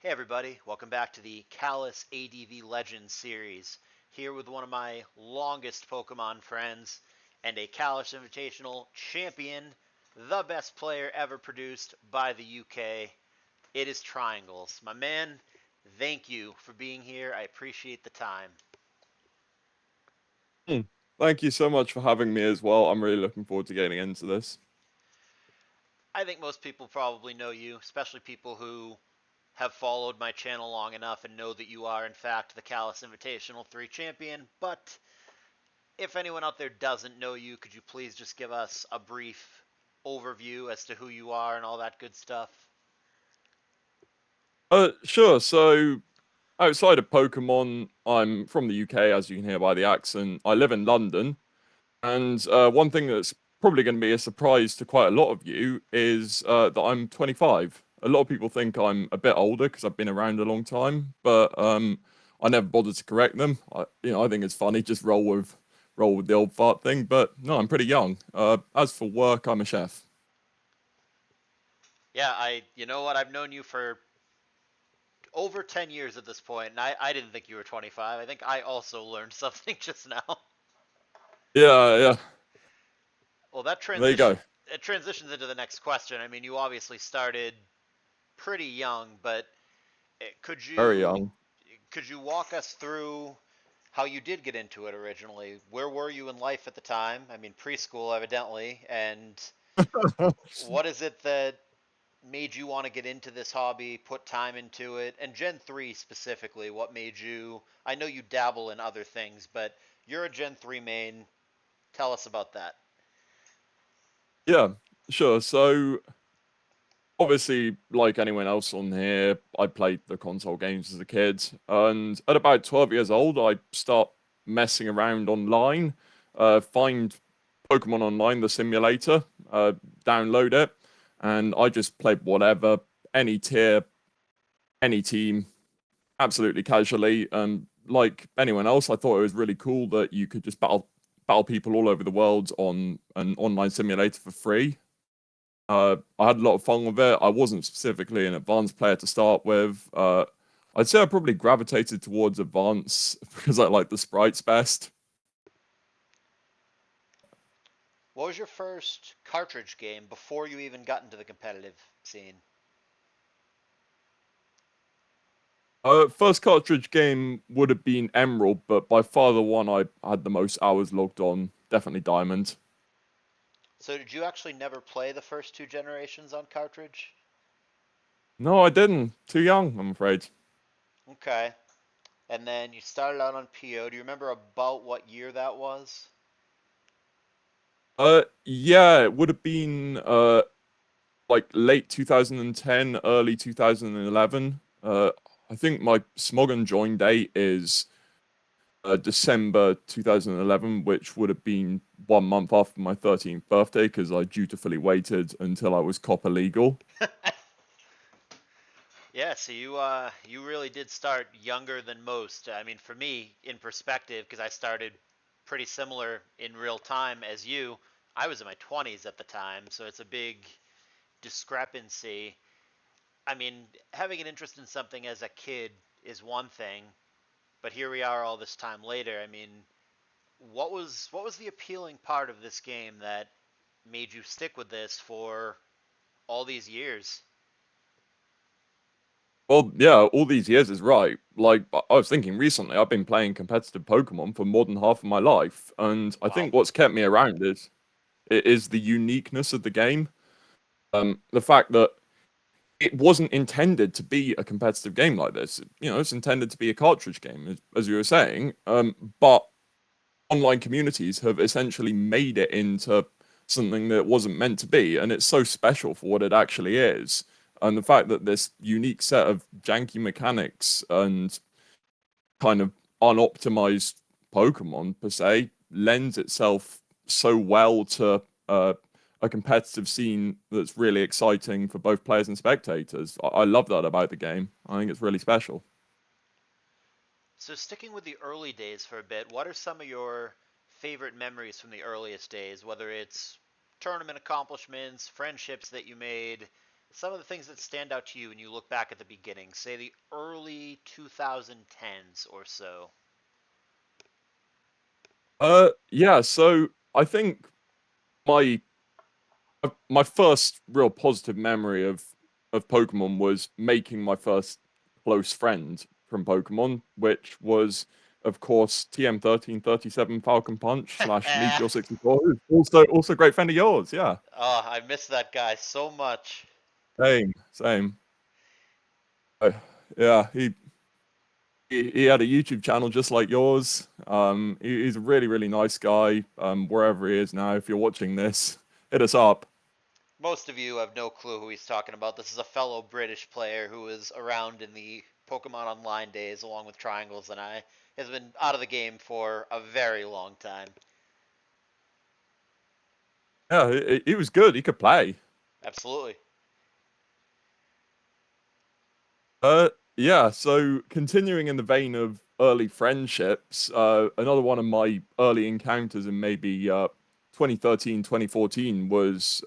Hey everybody, welcome back to the CALLOUS ADV Legends series. Here with one of my longest Pokemon friends and a CALLOUS Invitational champion, the best player ever produced by the UK. It is Triangles. My man, thank you for being here. I appreciate the time. Hmm. Thank you so much for having me as well. I'm really looking forward to getting into this. I think most people probably know you, especially people who have followed my channel long enough and know that you are, in fact, the CALLOUS Invitational 3 champion, but if anyone out there doesn't know you, could you please just give us a brief overview as to who you are and all that good stuff? Sure. So outside of Pokemon, I'm from the UK, as you can hear by the accent. I live in London, and one thing that's probably going to be a surprise to quite a lot of you is that I'm 25. A lot of people think I'm a bit older because I've been around a long time, but I never bothered to correct them. I think it's funny, just roll with the old fart thing. But no, I'm pretty young. As for work, I'm a chef. Yeah, you know what, I've known you for over 10 years at this point, and I didn't think you were 25. I think I also learned something just now. Yeah, yeah. Well, that There you go. transition it transitions into the next question. I mean, you obviously started pretty young, but could Very you young. could you walk us through how you did get into it originally? Where were you in life at the time? I mean, preschool evidently, and what is it that made you want to get into this hobby, put time into it, and Gen 3 specifically, what made you? I know you dabble in other things, but you're a Gen 3 main. Tell us about that. Yeah, sure. So obviously, like anyone else on here, I played the console games as a kid, and at about 12 years old, I start messing around online, find Pokemon Online, the simulator, download it, and I just played whatever, any tier, any team, absolutely casually. And like anyone else, I thought it was really cool that you could just battle people all over the world on an online simulator for free. I had a lot of fun with it. I wasn't specifically an advanced player to start with. I'd say I probably gravitated towards advanced because I like the sprites best. What was your first cartridge game before you even got into the competitive scene? First cartridge game would have been Emerald, but by far the one I had the most hours logged on, definitely Diamond. So did you actually never play the first two generations on cartridge? No, I didn't. Too young, I'm afraid. Okay. And then you started out on PO. Do you remember about what year that was? Yeah, it would have been like late 2010, early 2011. I think my Smog and Join date is December 2011, which would have been 1 month after my 13th birthday because I dutifully waited until I was copper legal. Yeah, so you really did start younger than most. I mean, for me, in perspective, because I started pretty similar in real time as you, I was in my 20s at the time, so it's a big discrepancy. I mean, having an interest in something as a kid is one thing, but here we are all this time later. I mean, what was the appealing part of this game that made you stick with this for all these years? Well, yeah, all these years is right. Like, I was thinking recently, I've been playing competitive Pokemon for more than half of my life, and I Wow. think what's kept me around it is the uniqueness of the game. The fact that it wasn't intended to be a competitive game like this. It's intended to be a cartridge game, as you were saying. But online communities have essentially made it into something that it wasn't meant to be, and it's so special for what it actually is. And the fact that this unique set of janky mechanics and kind of unoptimized Pokemon per se lends itself so well to a competitive scene that's really exciting for both players and spectators. I love that about the game. I think it's really special. So sticking with the early days for a bit, what are some of your favorite memories from the earliest days, whether it's tournament accomplishments, friendships that you made, some of the things that stand out to you when you look back at the beginning, say the early 2010s or so. Yeah. So I think my my first real positive memory of Pokemon was making my first close friend from Pokemon, which was, of course, TM1337 Falcon Punch slash Meteor 64. Who's also a great friend of yours. Yeah, Oh, I miss that guy so much. same. Uh, yeah, he had a YouTube channel just like yours. He's a really nice guy. Wherever he is now, if you're watching this, hit us up. Most of you have no clue who he's talking about. This is a fellow British player who was around in the Pokemon Online days along with Triangles and I. Has been out of the game for a very long time. Yeah, he was good. He could play. Absolutely. Yeah, so continuing in the vein of early friendships, another one of my early encounters in maybe 2013, 2014 was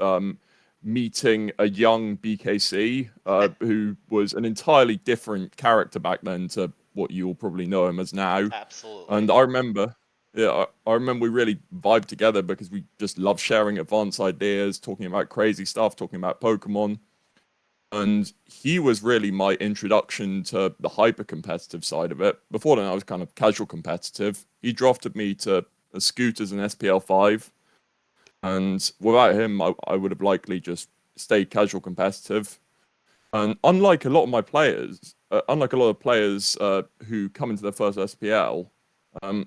meeting a young BKC who was an entirely different character back then to what you'll probably know him as now. Absolutely. And I remember, yeah, I remember we really vibed together because we just love sharing advanced ideas, talking about crazy stuff, talking about Pokemon. And he was really my introduction to the hyper competitive side of it. Before then, I was kind of casual competitive. He drafted me to a Scooters and SPL5, and without him, I would have likely just stayed casual competitive. And unlike a lot of my players, unlike a lot of players who come into their first SPL, I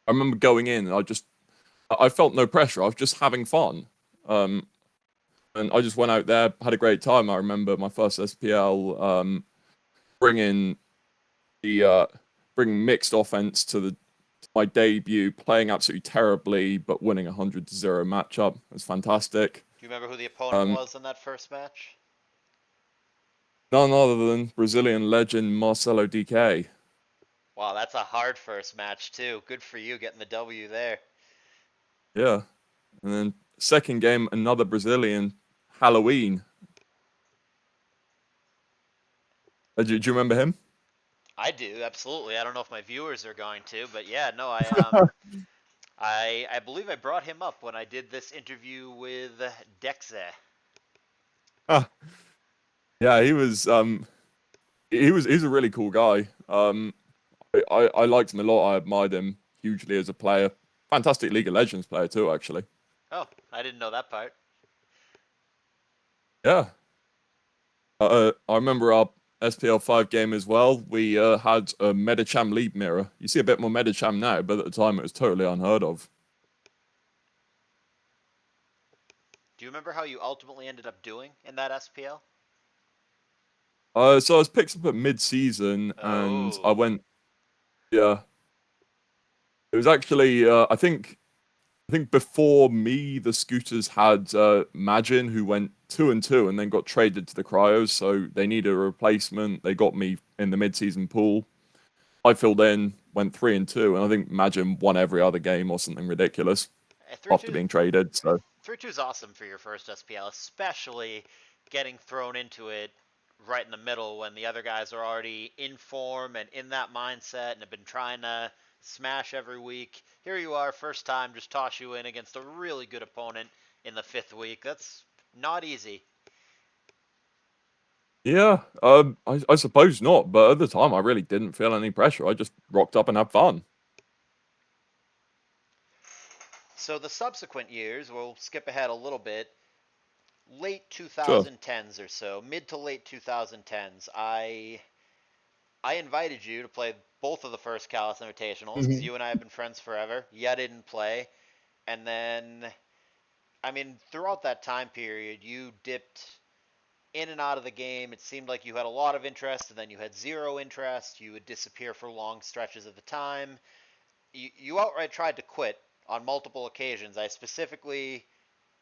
remember going in and I felt no pressure. I was just having fun. Um, and I just went out there, had a great time. I remember my first SPL, bringing the bringing mixed offense to my debut, playing absolutely terribly but winning 100-0 matchup. It was fantastic. Do you remember who the opponent Um, was in that first match? None other than Brazilian legend Marcelo DK. Wow, that's a hard first match too. Good for you getting the W there. Yeah, and then second game, another Brazilian, Halloween. Do you remember him? I do, absolutely. I don't know if my viewers are going to, but yeah, no, I believe I brought him up when I did this interview with Dexa. Ah, yeah, he's a really cool guy. I liked him a lot. I admired him hugely as a player. Fantastic League of Legends player too, actually. Oh, I didn't know that part. Yeah. I remember our SPL5 game as well. We had a Medicham lead mirror. You see a bit more Medicham now, but at the time it was totally unheard of. Do you remember how you ultimately ended up doing in that SPL? So I was picked up at mid-season, and I Oh, went. Yeah, it was actually. I think before me, the Scooters had Majin, who went 2-2, and then got traded to the Cryos. So they needed a replacement. They got me in the mid-season pool. I filled in, went 3-2, and I think Majin won every other game or something ridiculous three after two being traded. So 3-2 is awesome for your first SPL, especially getting thrown into it right in the middle when the other guys are already in form and in that mindset and have been trying to smash every week. Here you are, first time, just toss you in against a really good opponent in the fifth week. That's not easy. yeah, I suppose not. But at the time, I really didn't feel any pressure. I just rocked up and had fun. So the subsequent years, we'll skip ahead a little bit. Late Sure. 2010s or so, mid to late 2010s, I invited you to play both of the first Callus Invitationals because Hmm. you and I have been friends forever. You didn't play, and then I mean throughout that time period, you dipped in and out of the game. It seemed like you had a lot of interest, and then you had zero interest. You would disappear for long stretches of the time. You outright tried to quit on multiple occasions. I specifically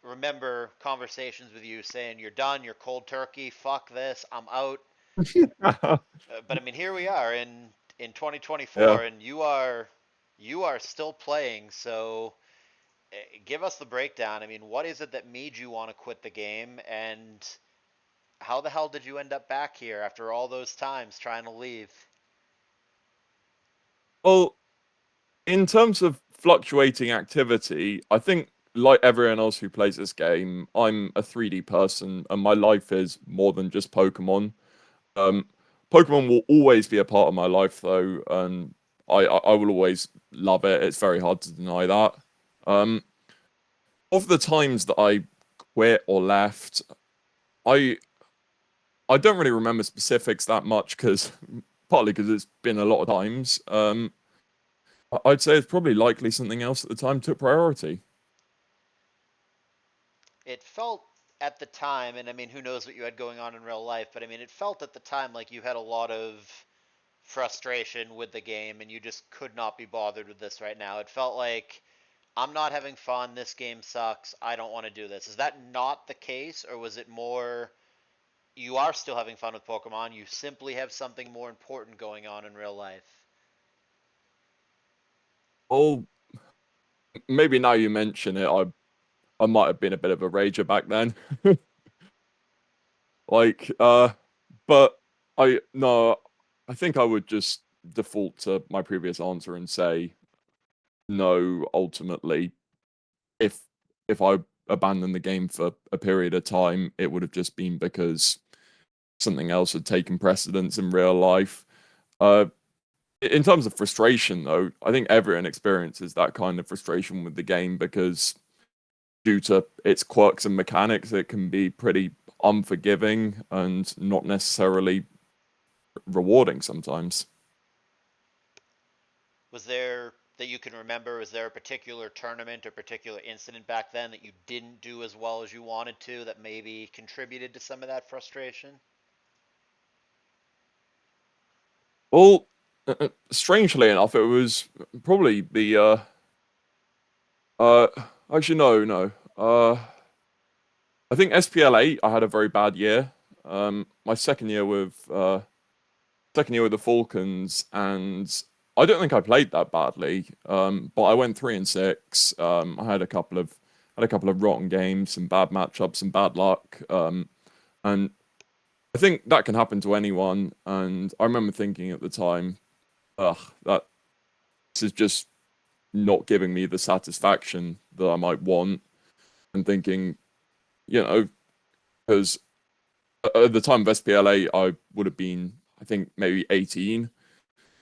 remember conversations with you saying you're done, you're cold turkey, fuck this, I'm out. But I mean, here we are in Yeah. 2024, and you are still playing. So give us the breakdown. I mean, what is it that made you want to quit the game, and How the hell did you end up back here after all those times trying to leave? Well, in terms of fluctuating activity, I think like everyone else who plays this game, I'm a 3D person and my life is more than just Pokemon. Um, Pokemon will always be a part of my life though, and I will always love it. It's very hard to deny that. Um, of the times that I quit or left, I I don't really remember specifics that much because partly because it's been a lot of times. I'd say it's probably likely something else at the time took priority. It felt at the time, and I mean, who knows what you had going on in real life, but I mean, it felt at the time like you had a lot of frustration with the game and you just could not be bothered with this right now. It felt like I'm not having fun, this game sucks, I don't want to do this. Is that not the case, or was it more you are still having fun with Pokemon, you simply have something more important going on in real life? Oh, maybe now you mention it, I might have been a bit of a rager back then. Like, but I no, I think I would just default to my previous answer and say no. Ultimately, if I abandoned the game for a period of time, it would have just been because something else had taken precedence in real life. Uh, in terms of frustration, though, I think everyone experiences that kind of frustration with the game because due to its quirks and mechanics, it can be pretty unforgiving and not necessarily rewarding sometimes. Was there that you can remember, was there a particular tournament or particular incident back then that you didn't do as well as you wanted to that maybe contributed to some of that frustration? Well, strangely enough, it was probably the uh actually no. I think SPL 8 I had a very bad year. My second year with the Falcons, and I don't think I played that badly. But I went 3-6. I had a couple of rotten games, some bad matchups, some bad luck. And I think that can happen to anyone. And I remember thinking at the time, ugh, that this is just not giving me the satisfaction that I might want. And thinking, you know, because at the time of SPLA, I would have been, I think, maybe 18.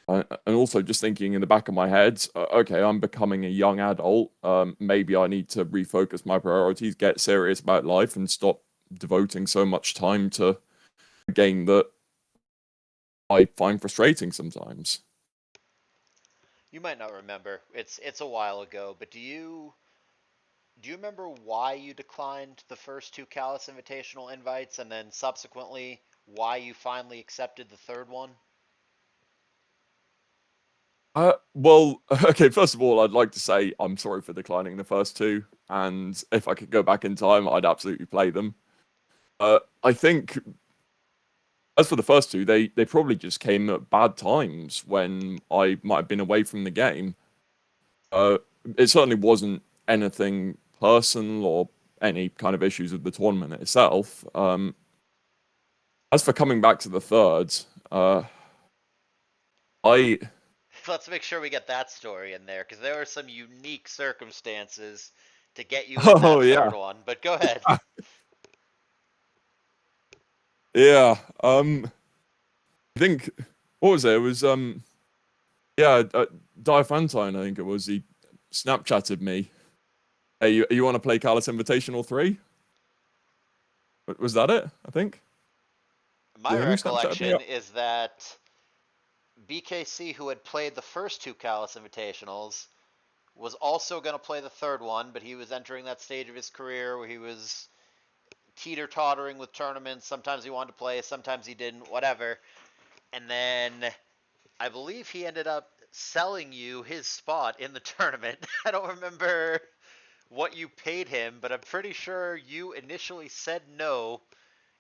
And also just thinking in the back of my head, okay, I'm becoming a young adult. Maybe I need to refocus my priorities, get serious about life, and stop devoting so much time to a game that I find frustrating sometimes. You might not remember. It's a while ago, but do you remember why you declined the first two Callus Invitational invites and then subsequently why you finally accepted the third one? Well, okay, first of all, I'd like to say I'm sorry for declining the first two, and if I could go back in time, I'd absolutely play them. I think as for the first two, they probably just came at bad times when I might have been away from the game. Uh, it certainly wasn't anything personal or any kind of issues with the tournament itself. As for coming back to the third, uh, I Let's make sure we get that story in there because there were some unique circumstances to get you in oh that third yeah, one. But go ahead. yeah. I think what was it? It was yeah, Diafantine, I think it was. He Snapchatted me. Hey, you want to play Callous Invitational 3? Was that it? I think. My Was it him who Snapchatted me? recollection is that BKC, who had played the first two Callus Invitationals, was also going to play the third one, but he was entering that stage of his career where he was teeter tottering with tournaments. Sometimes he wanted to play, sometimes he didn't, whatever. And then I believe he ended up selling you his spot in the tournament. I don't remember what you paid him, but I'm pretty sure you initially said no,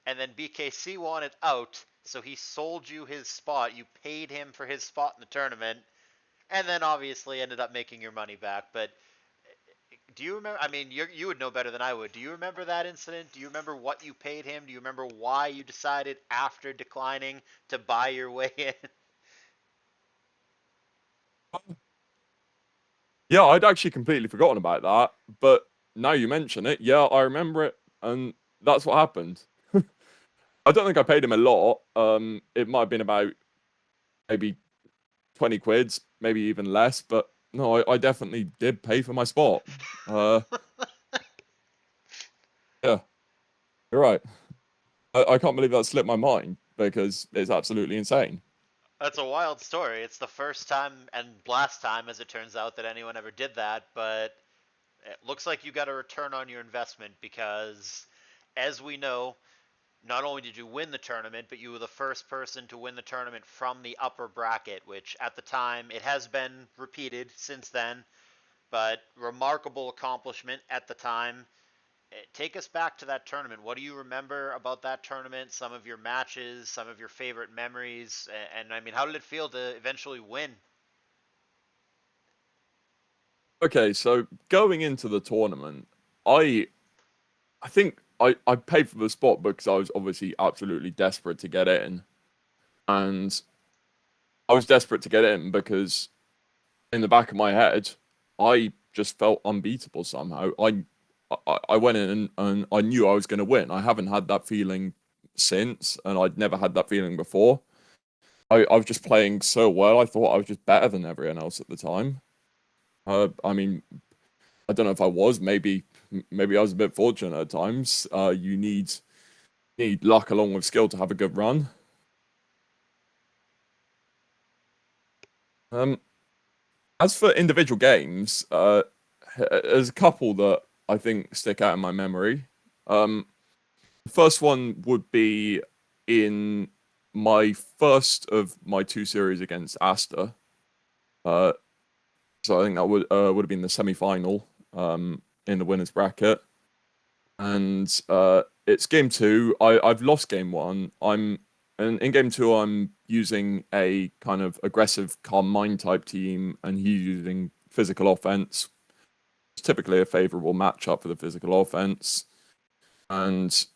and then BKC wanted out, so he sold you his spot. You paid him for his spot in the tournament, and then obviously ended up making your money back. But Do you remember? I mean, you would know better than I would. Do you remember that incident? Do you remember what you paid him? Do you remember why you decided after declining to buy your way in? Yeah, I'd actually completely forgotten about that, but now you mention it, yeah, I remember it, and that's what happened. I don't think I paid him a lot. It might have been about maybe 20 quids, maybe even less, but no, I definitely did pay for my spot. Uh, yeah, you're right. I can't believe that slipped my mind because it's absolutely insane. That's a wild story. It's the first time and last time, as it turns out, that anyone ever did that. But it looks like you got a return on your investment because, as we know, not only did you win the tournament, but you were the first person to win the tournament from the upper bracket, which at the time, it has been repeated since then, but remarkable accomplishment at the time. Take us back to that tournament. What do you remember about that tournament? Some of your matches, some of your favorite memories, and I mean, how did it feel to eventually win? Okay, so going into the tournament, I I think I paid for the spot because I was obviously absolutely desperate to get in. And I was desperate to get in because in the back of my head, I just felt unbeatable somehow. I went in and I knew I was going to win. I haven't had that feeling since, and I'd never had that feeling before. I was just playing so well. I thought I was just better than everyone else at the time. I mean, I don't know if I was. Maybe I was a bit fortunate at times. You need luck along with skill to have a good run. Um, as for individual games, there's a couple that I think stick out in my memory. The first one would be in my first of my two series against Asta. Uh, so I think that would have been the semi-final in the winners bracket, and it's game two. I've lost game one. And in game two I'm using a kind of aggressive calm mind type team, and he's using physical offense. It's typically a favorable matchup for the physical offense, and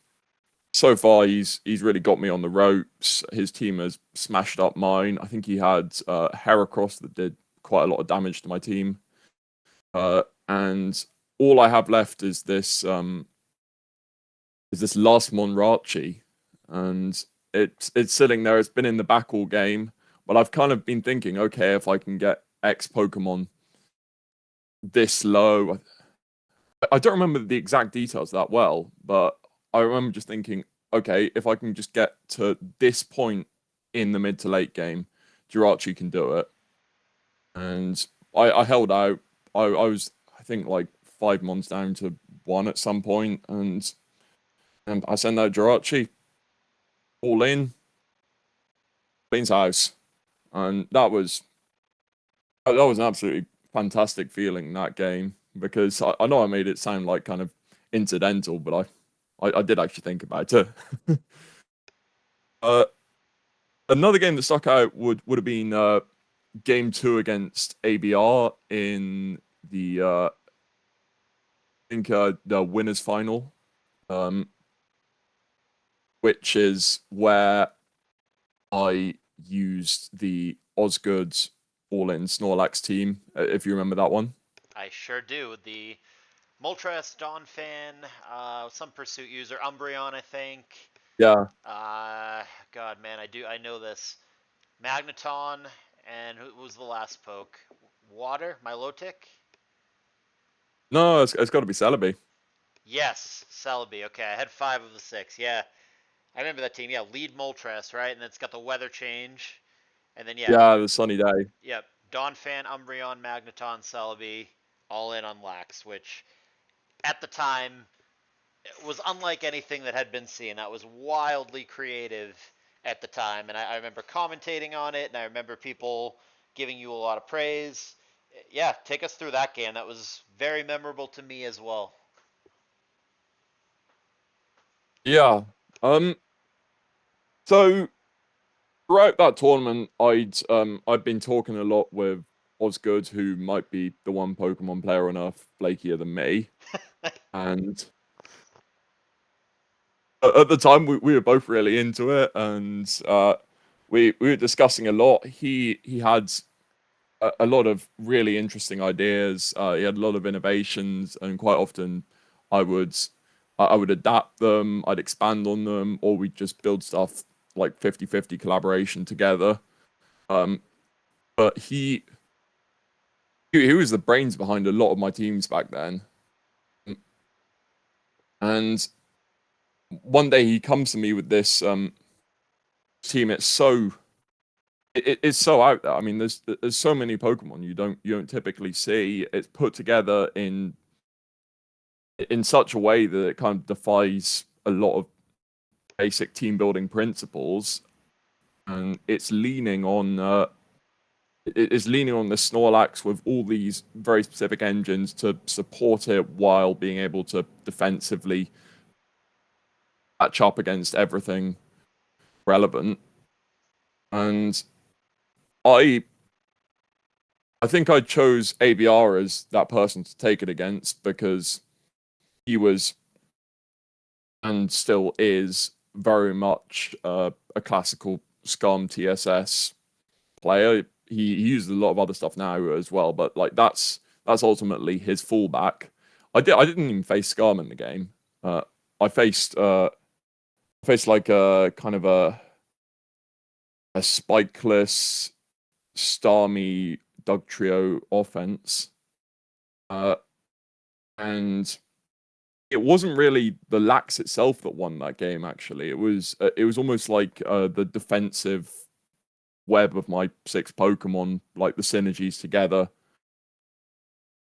so far he's really got me on the ropes. His team has smashed up mine. I think he had Heracross that did quite a lot of damage to my team. And all I have left is this last Monrachi, and it's sitting there. It's been in the back all game, but I've kind of been thinking, okay, if I can get X Pokemon this low, I don't remember the exact details that well, but I remember just thinking, okay, if I can just get to this point in the mid to late game, Jirachi can do it. And I held out. I was, I think, like 5 months down to one at some point, and I sent out Jirachi all in, Bean's house, and that was an absolutely fantastic feeling in that game because I know I made it sound like kind of incidental, but I did actually think about it. uh, Another game that stuck out would have been game two against ABR in the I think the winners final, um, which is where I used the Osgood all-in Snorlax team. If you remember that one. I sure do. The Moltres, Donphan, some Pursuit user, Umbreon, I think. Yeah. God, man, I know this. Magneton, and who was the last poke? Water, Milotic. No, it's got to be Celebi. Yes, Celebi. Okay, I had five of the six. Yeah, I remember that team. Yeah, lead Moltres, right? And it's got the weather change. And then, yeah, Yeah, the sunny day. yep. Donphan, Umbreon, Magneton, Celebi, all in on Lax, which at the time was unlike anything that had been seen. That was wildly creative at the time. And I remember commentating on it, and I remember people giving you a lot of praise. Yeah, take us through that game. That was very memorable to me as well. Yeah. Um. So throughout that tournament, I'd been talking a lot with Osgood, who might be the one Pokemon player on Earth flakier than me, and at the time we were both really into it, and we were discussing a lot. He had a lot of really interesting ideas. He had a lot of innovations, and quite often I would I would adapt them, I'd expand on them, or we'd just build stuff like 50-50 collaboration together. Um, but he was the brains behind a lot of my teams back then. And one day he comes to me with this team. It's so out there. I mean, there's so many Pokemon you don't typically see. It's put together in such a way that it kind of defies a lot of basic team building principles, and it's leaning on the Snorlax with all these very specific engines to support it while being able to defensively match up against everything relevant. And I I think I chose ABR as that person to take it against because he was and still is very much a classical SCUM TSS player. He uses a lot of other stuff now as well, but like that's ultimately his fallback. I didn't even face SCUM in the game. I faced like a kind of a spikeless Starmie Doug Trio offense. And it wasn't really the Lax itself that won that game. Actually, it was almost like the defensive web of my 6 Pokemon, like the synergies together,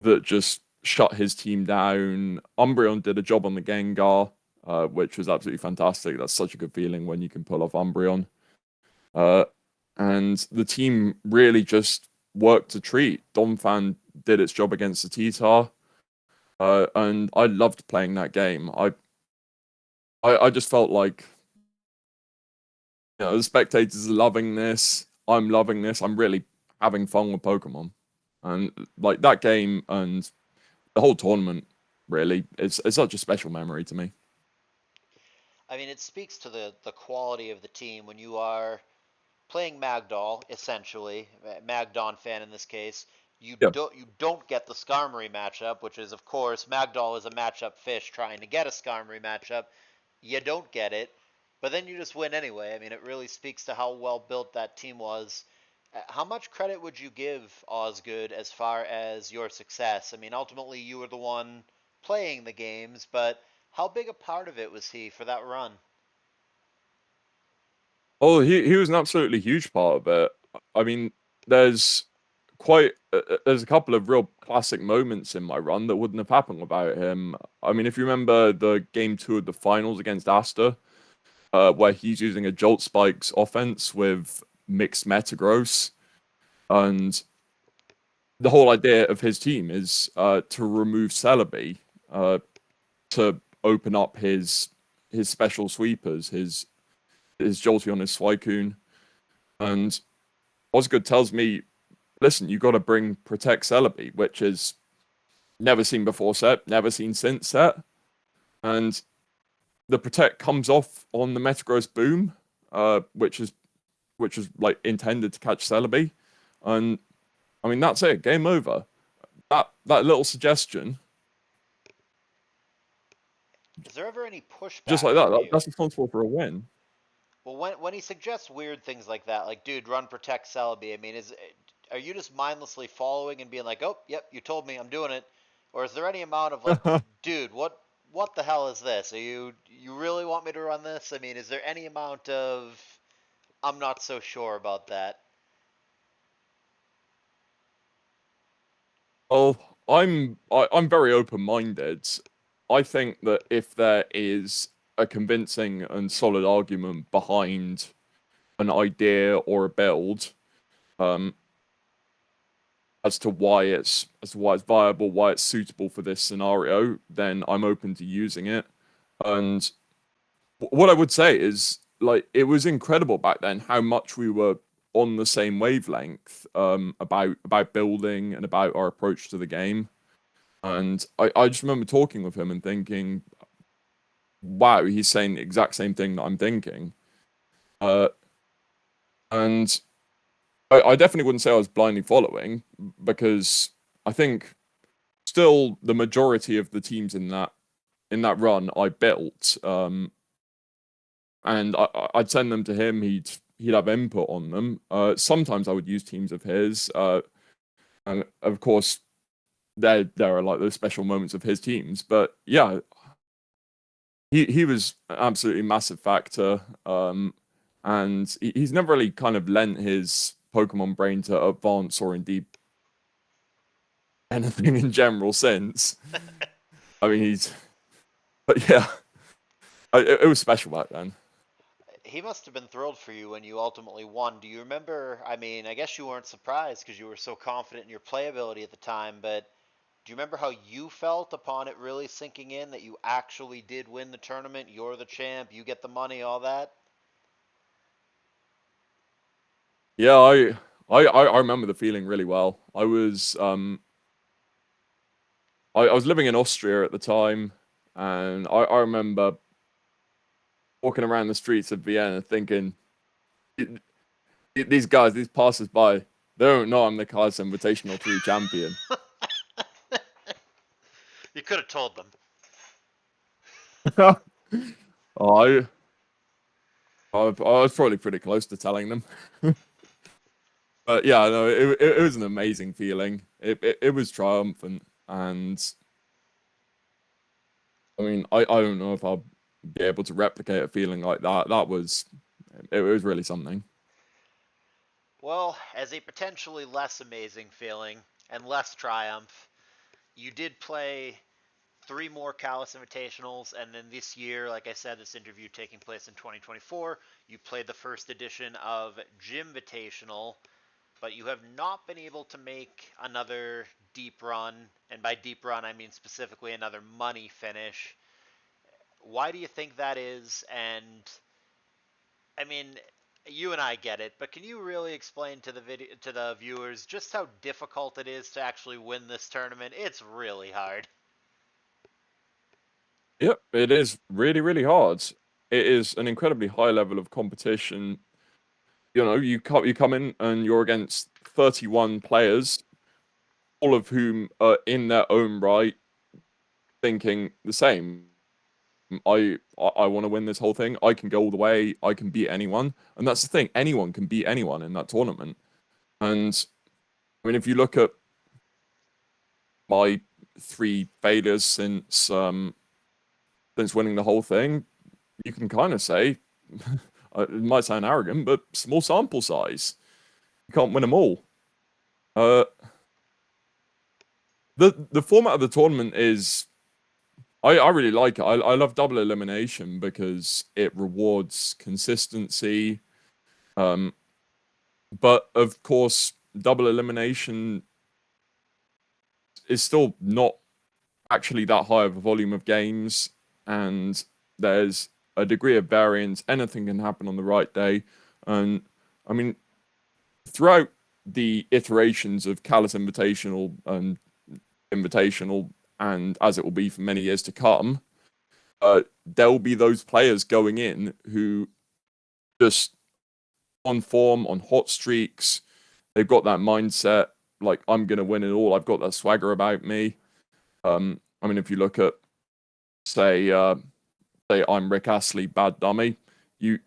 that just shut his team down. Umbreon did a job on the Gengar, which was absolutely fantastic. That's such a good feeling when you can pull off Umbreon. And the team really just worked a treat. Donphan did its job against the T-Tar. And I loved playing that game. I just felt like, the spectators are loving this. I'm loving this. I'm really having fun with Pokemon, and like that game and the whole tournament really it's such a special memory to me. I mean, it speaks to the quality of the team when you are playing Magdoll, essentially, Magdon fan in this case. Yeah. You don't get the Skarmory matchup, which is of course Magdoll is a matchup fish trying to get a Skarmory matchup. You don't get it, but then you just win anyway. I mean, it really speaks to how well built that team was. How much credit would you give Osgood as far as your success? I mean, ultimately you were the one playing the games, but how big a part of it was he for that run? Oh, he was an absolutely huge part of it. I mean, there's there's a couple of real classic moments in my run that wouldn't have happened without him. I mean, if you remember the game 2 of the finals against Asta, where he's using a Jolt Spikes offense with mixed Metagross, and the whole idea of his team is to remove Celebi, to open up his special sweepers, his Jolteon, his Suicune, and Osgood tells me, "Listen, you got to bring Protect Celebi, which is never seen before set, never seen since set, and the Protect comes off on the Metagross Boom, which is like intended to catch Celebi, and I mean that's it, game over. That little suggestion, Is there ever any just pushback like that, from you? that's responsible for a win. Well, when he suggests weird things like that, like dude, run protect Celebi. I mean, is are you just mindlessly following and being like, oh, yep, you told me, I'm doing it, or is there any amount of like, dude, what the hell is this? Are you really want me to run this? I mean, is there any amount of I'm not so sure about that? Oh, I'm very open-minded. I think that if there is a convincing and solid argument behind an idea or a build, um, as to why it's viable, why it's suitable for this scenario, then I'm open to using it. And what I would say is, like, it was incredible back then how much we were on the same wavelength about building and about our approach to the game. And I just remember talking with him and thinking, wow, he's saying the exact same thing that I'm thinking. Uh, and I definitely wouldn't say I was blindly following, because I think still the majority of the teams in that run I built, and I'd send them to him. He'd have input on them. Sometimes I would use teams of his, and of course there are like those special moments of his teams. But yeah, he was an absolutely massive factor, and he's never really kind of lent his Pokemon brain to advance or indeed anything in general since. I mean, but yeah, it was special back then. He must have been thrilled for you when you ultimately won. Do you remember? I mean, I guess you weren't surprised because you were so confident in your playability at the time, but do you remember how you felt upon it really sinking in that you actually did win the tournament? You're the champ, you get the money, all that? Yeah, I remember the feeling really well. I was living in Austria at the time, and I remember walking around the streets of Vienna thinking, these guys, these passers-by, they don't know I'm the Cards Invitational 3 champion." You could have told them. Oh, I was probably pretty close to telling them. But yeah, no, it was an amazing feeling. It was triumphant, and I mean, I don't know if I'll be able to replicate a feeling like that. It was really something. Well, as a potentially less amazing feeling and less triumph, you did play three more Callus Invitationals, and then this year, like I said, this interview taking place in 2024, you played the first edition of Gym Invitational, but you have not been able to make another deep run, and by deep run I mean specifically another money finish. Why do you think that is? And I mean, you and I get it, but can you really explain to the viewers just how difficult it is to actually win this tournament? It's really hard. Yep, it is really, really hard. It is an incredibly high level of competition. You know, you come in and you're against 31 players, all of whom are in their own right thinking the same. I want to win this whole thing. I can go all the way. I can beat anyone, and that's the thing. Anyone can beat anyone in that tournament. And I mean, if you look at my three failures since winning the whole thing, you can kind of say it might sound arrogant, but small sample size. You can't win them all. Uh, the format of the tournament is I really like it. I love double elimination because it rewards consistency. Um, but of course, double elimination is still not actually that high of a volume of games, and there's a degree of variance. Anything can happen on the right day, and I mean, throughout the iterations of Callous Invitational and Invitational, and as it will be for many years to come, there will be those players going in who just on form, on hot streaks. They've got that mindset, like I'm gonna win it all. I've got that swagger about me. I mean, if you look at say say I'm Rick Astley, bad dummy, you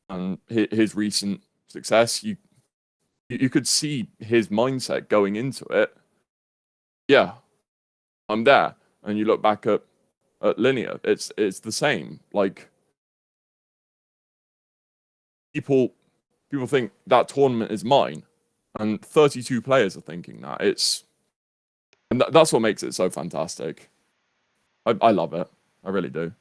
and his recent success, you could see his mindset going into it. Yeah, I'm there. And you look back at Linear, it's the same. Like people people think that tournament is mine, and 32 players are thinking that. That's what makes it so fantastic. I love it. I really do.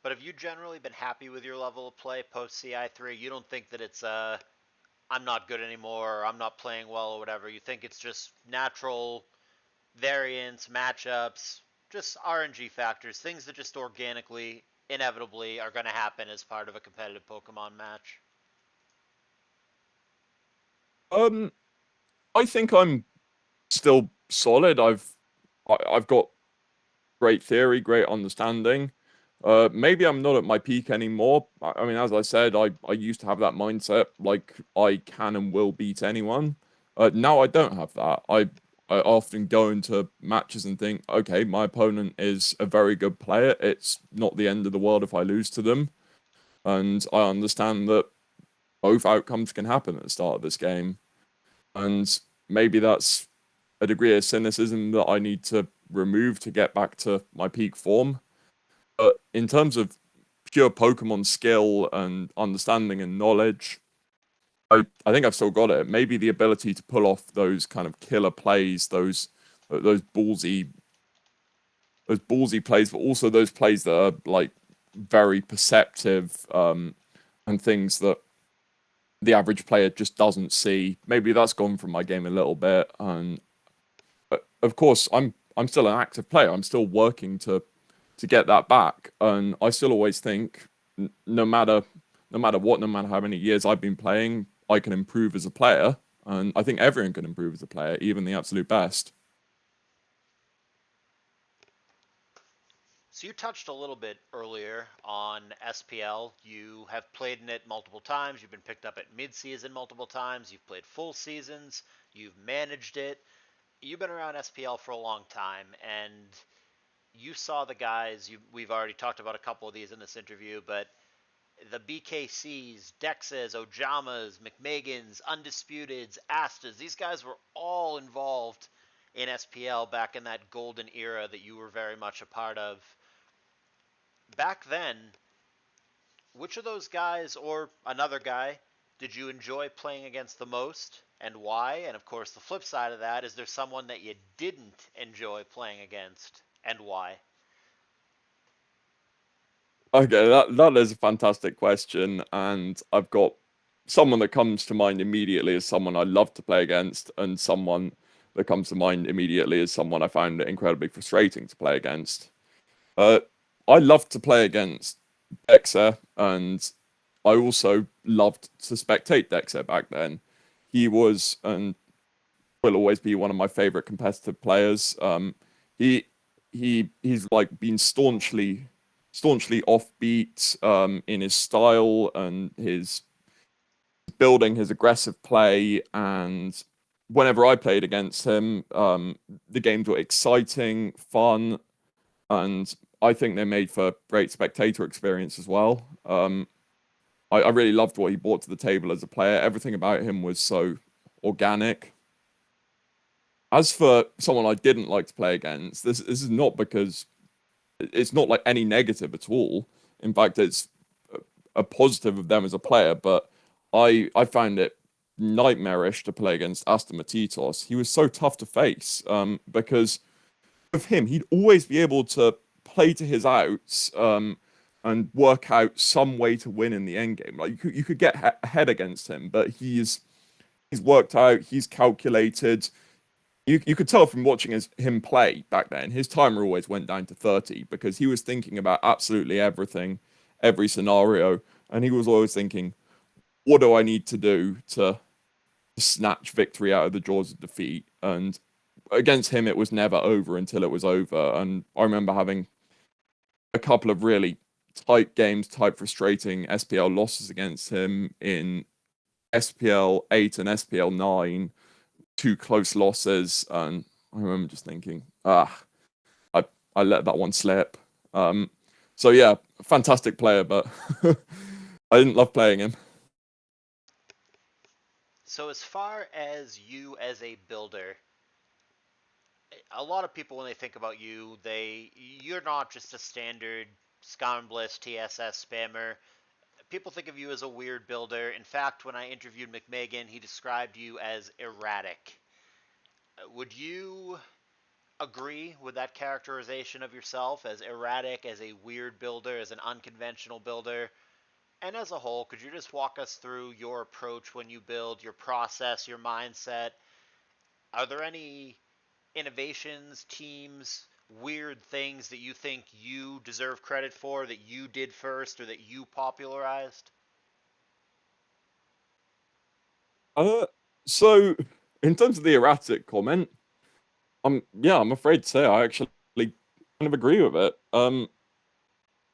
But have you generally been happy with your level of play post CI3? You don't think that it's I'm not good anymore or I'm not playing well or whatever. You think it's just natural variance, matchups, just RNG factors, things that just organically, inevitably are going to happen as part of a competitive Pokemon match. Um, I think I'm still solid. I've got great theory, great understanding. Maybe I'm not at my peak anymore. I mean, as I said, I used to have that mindset, like I can and will beat anyone. Now I don't have that. I often go into matches and think, okay, my opponent is a very good player. It's not the end of the world if I lose to them, and I understand that both outcomes can happen at the start of this game, and maybe that's a degree of cynicism that I need to remove to get back to my peak form. But in terms of pure Pokemon skill and understanding and knowledge, I think I've still got it. Maybe the ability to pull off those kind of killer plays, those ballsy plays, but also those plays that are like very perceptive, and things that the average player just doesn't see. Maybe that's gone from my game a little bit, and but of course I'm still an active player. I'm still working to get that back, and I still always think no matter what, no matter how many years I've been playing, I can improve as a player, and I think everyone can improve as a player, even the absolute best. So you touched a little bit earlier on SPL. You have played in it multiple times. You've been picked up at mid-season multiple times. You've played full seasons. You've managed it. You've been around SPL for a long time, and you saw the guys. We've already talked about a couple of these in this interview, but the BKCs, Dexas, Ojamas, McMegans, Undisputeds, Astas, these guys were all involved in SPL back in that golden era that you were very much a part of. Back then, which of those guys or another guy did you enjoy playing against the most and why? And of course, the flip side of that is there someone that you didn't enjoy playing against and why? Okay, that is a fantastic question, and I've got someone that comes to mind immediately as someone I love to play against, and someone that comes to mind immediately as someone I found it incredibly frustrating to play against. Uh, I loved to play against Dexter, and I also loved to spectate Dexter back then. He was and will always be one of my favorite competitive players. He he's like been staunchly offbeat, in his style and his building, his aggressive play, and whenever I played against him, the games were exciting, fun, and I think they made for great spectator experience as well. I really loved what he brought to the table as a player. Everything about him was so organic. As for someone I didn't like to play against, this is not because it's not like any negative at all. In fact, it's a positive of them as a player. But I found it nightmarish to play against Astamatitos. He was so tough to face, because with him, he'd always be able to play to his outs, and work out some way to win in the end game. Like you could get ahead against him, but he's worked out, he's calculated. You could tell from watching him play back then, his timer always went down to 30 because he was thinking about absolutely everything, every scenario, and he was always thinking, what do I need to do to snatch victory out of the jaws of defeat? And against him, it was never over until it was over. And I remember having a couple of really tight games, tight, frustrating SPL losses against him in SPL 8 and SPL 9, two close losses. And I remember just thinking, I, I let that one slip. Um, so yeah, fantastic player, but I didn't love playing him. So as far as you as a builder, a lot of people when they think about you, you're not just a standard Scum and Bliss TSS spammer. People think of you as a weird builder. In fact, when I interviewed McMegan, he described you as erratic. Would you agree with that characterization of yourself as erratic, as a weird builder, as an unconventional builder? And as a whole, could you just walk us through your approach when you build, your process, your mindset? Are there any innovations, teams, weird things that you think you deserve credit for, that you did first, or that you popularized? Uh, So, in terms of the erratic comment, I'm afraid to say I actually kind of agree with it.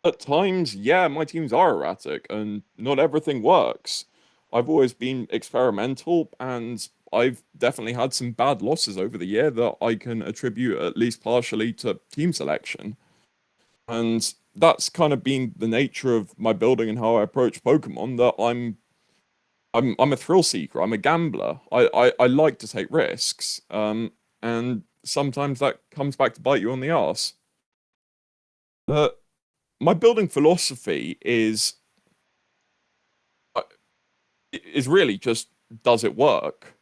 At times, yeah, my teams are erratic and not everything works. I've always been experimental and I've definitely had some bad losses over the year that I can attribute at least partially to team selection. And that's kind of been the nature of my building and how I approach Pokemon, that I'm a thrill seeker. I'm a gambler. I like to take risks. And sometimes that comes back to bite you on the arse. Uh, my building philosophy uh, is really just, does it work?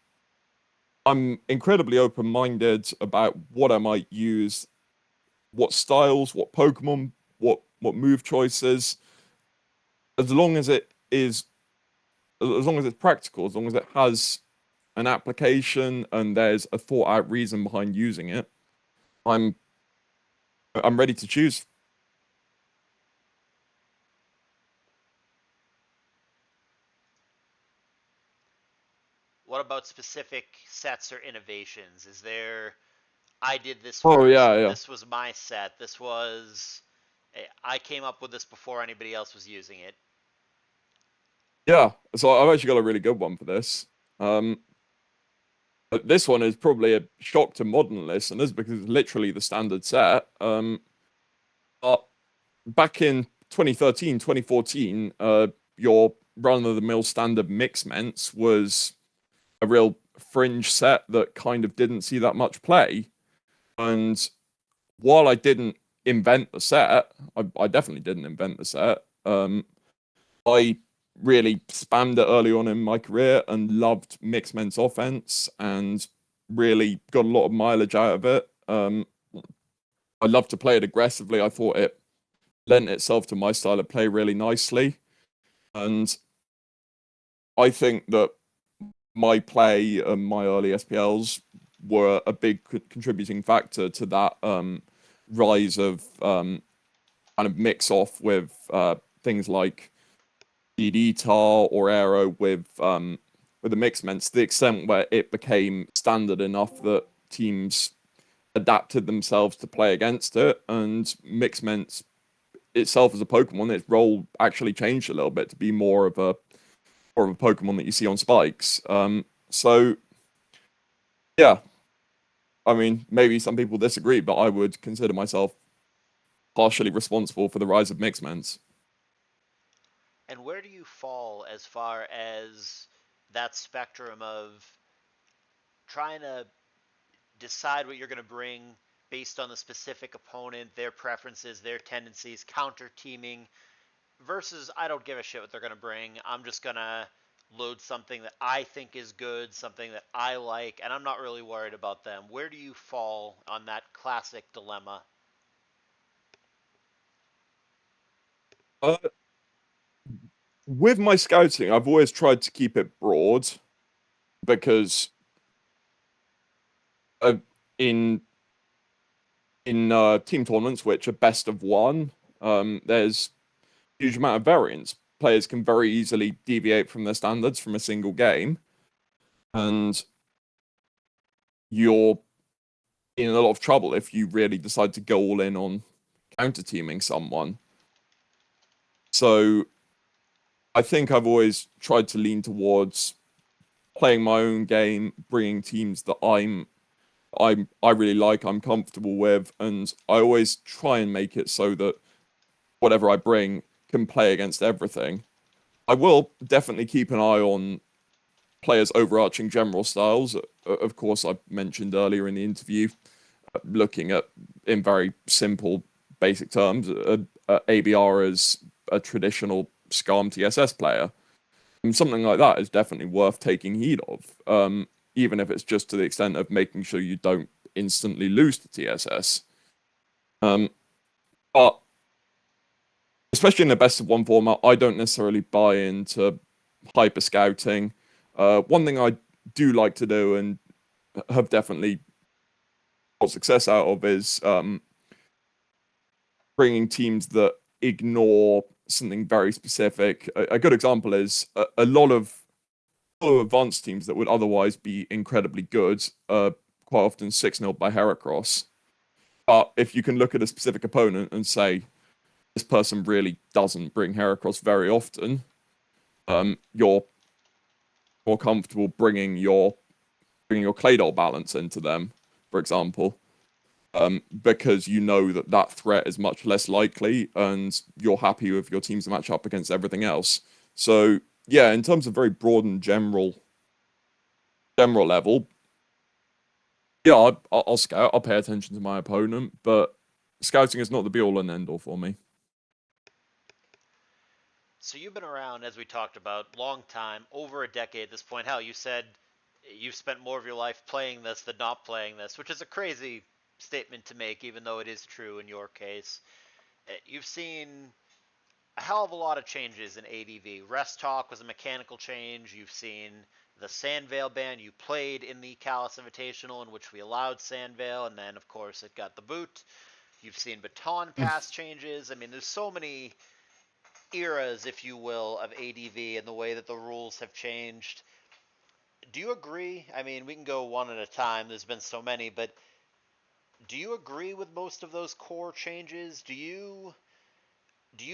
I'm incredibly open-minded about what I might use, what styles, what Pokemon, what move choices, as long as it is, as long as it's practical, as long as it has an application and there's a thought out reason behind using it, I'm I'm ready to choose. What about specific sets or innovations? Is there, I did this Oh first, yeah, yeah. this was my set, this was, I came up with this before anybody else was using it. Yeah. So I've actually got a really good one for this. Um but this one is probably a shock to modern listeners because it's literally the standard set. But back in 2013, 2014, your run-of-the-mill standard mix ments was a real fringe set that kind of didn't see that much play. And while I didn't invent the set, I definitely didn't invent the set. I really spammed it early on in my career and loved Mixment's offense and really got a lot of mileage out of it. I loved to play it aggressively. I thought it lent itself to my style of play really nicely. And I think that my play and my early SPLs were a big contributing factor to that rise of kind of mix off with things like DD tar or Aero with the mixments, to the extent where it became standard enough that teams adapted themselves to play against it, and mixments itself as a Pokemon, its role actually changed a little bit to be more of a Pokemon that you see on spikes. So yeah, I mean, maybe some people disagree, but I would consider myself partially responsible for the rise of mixments. And where do you fall as far as that spectrum of trying to decide what you're going to bring based on the specific opponent, their preferences, their tendencies, counter teaming, versus I don't give a shit what they're going to bring. I'm just going to load something that I think is good, something that I like, and I'm not really worried about them. Where do you fall on that classic dilemma? Uh, with my scouting, I've always tried to keep it broad because uh, in team tournaments, which are best of one, there's a huge amount of variance. Players can very easily deviate from their standards from a single game, and you're in a lot of trouble if you really decide to go all in on counter teaming someone. So I think I've always tried to lean towards playing my own game, bringing teams that I really like, I'm comfortable with, and I always try and make it so that whatever I bring can play against everything. I will definitely keep an eye on players' overarching general styles. Of course, I mentioned earlier in the interview, looking at, in very simple, basic terms, ABR as a traditional SCARM TSS player. And something like that is definitely worth taking heed of, even if it's just to the extent of making sure you don't instantly lose to TSS. Um, but especially in the best of one format, I don't necessarily buy into hyper scouting. One thing I do like to do and have definitely got success out of is bringing teams that ignore something very specific. A good example is a lot of lot of advanced teams that would otherwise be incredibly good, quite often 6-0 by Heracross. But if you can look at a specific opponent and say, this person really doesn't bring Heracross very often, you're more comfortable bringing your Claydol balance into them, for example, because you know that that threat is much less likely, and you're happy with your teams to match up against everything else. So yeah, in terms of very broad and general level, yeah, I'll scout. I'll pay attention to my opponent, but scouting is not the be all and end all for me. So you've been around, as we talked about, long time, over a decade at this point. Hell, you said you've spent more of your life playing this than not playing this, which is a crazy statement to make, even though it is true in your case. You've seen a hell of a lot of changes in ADV. Rest Talk was a mechanical change. You've seen the Sandvale ban. You played in the CALLOUS Invitational, in which we allowed Sandvale, and then, of course, it got the boot. You've seen baton pass changes. I mean, there's so many eras, if you will, of ADV and the way that the rules have changed. Do you agree? I mean, we can go one at a time. There's been so many, but do you agree with most of those core changes? Do you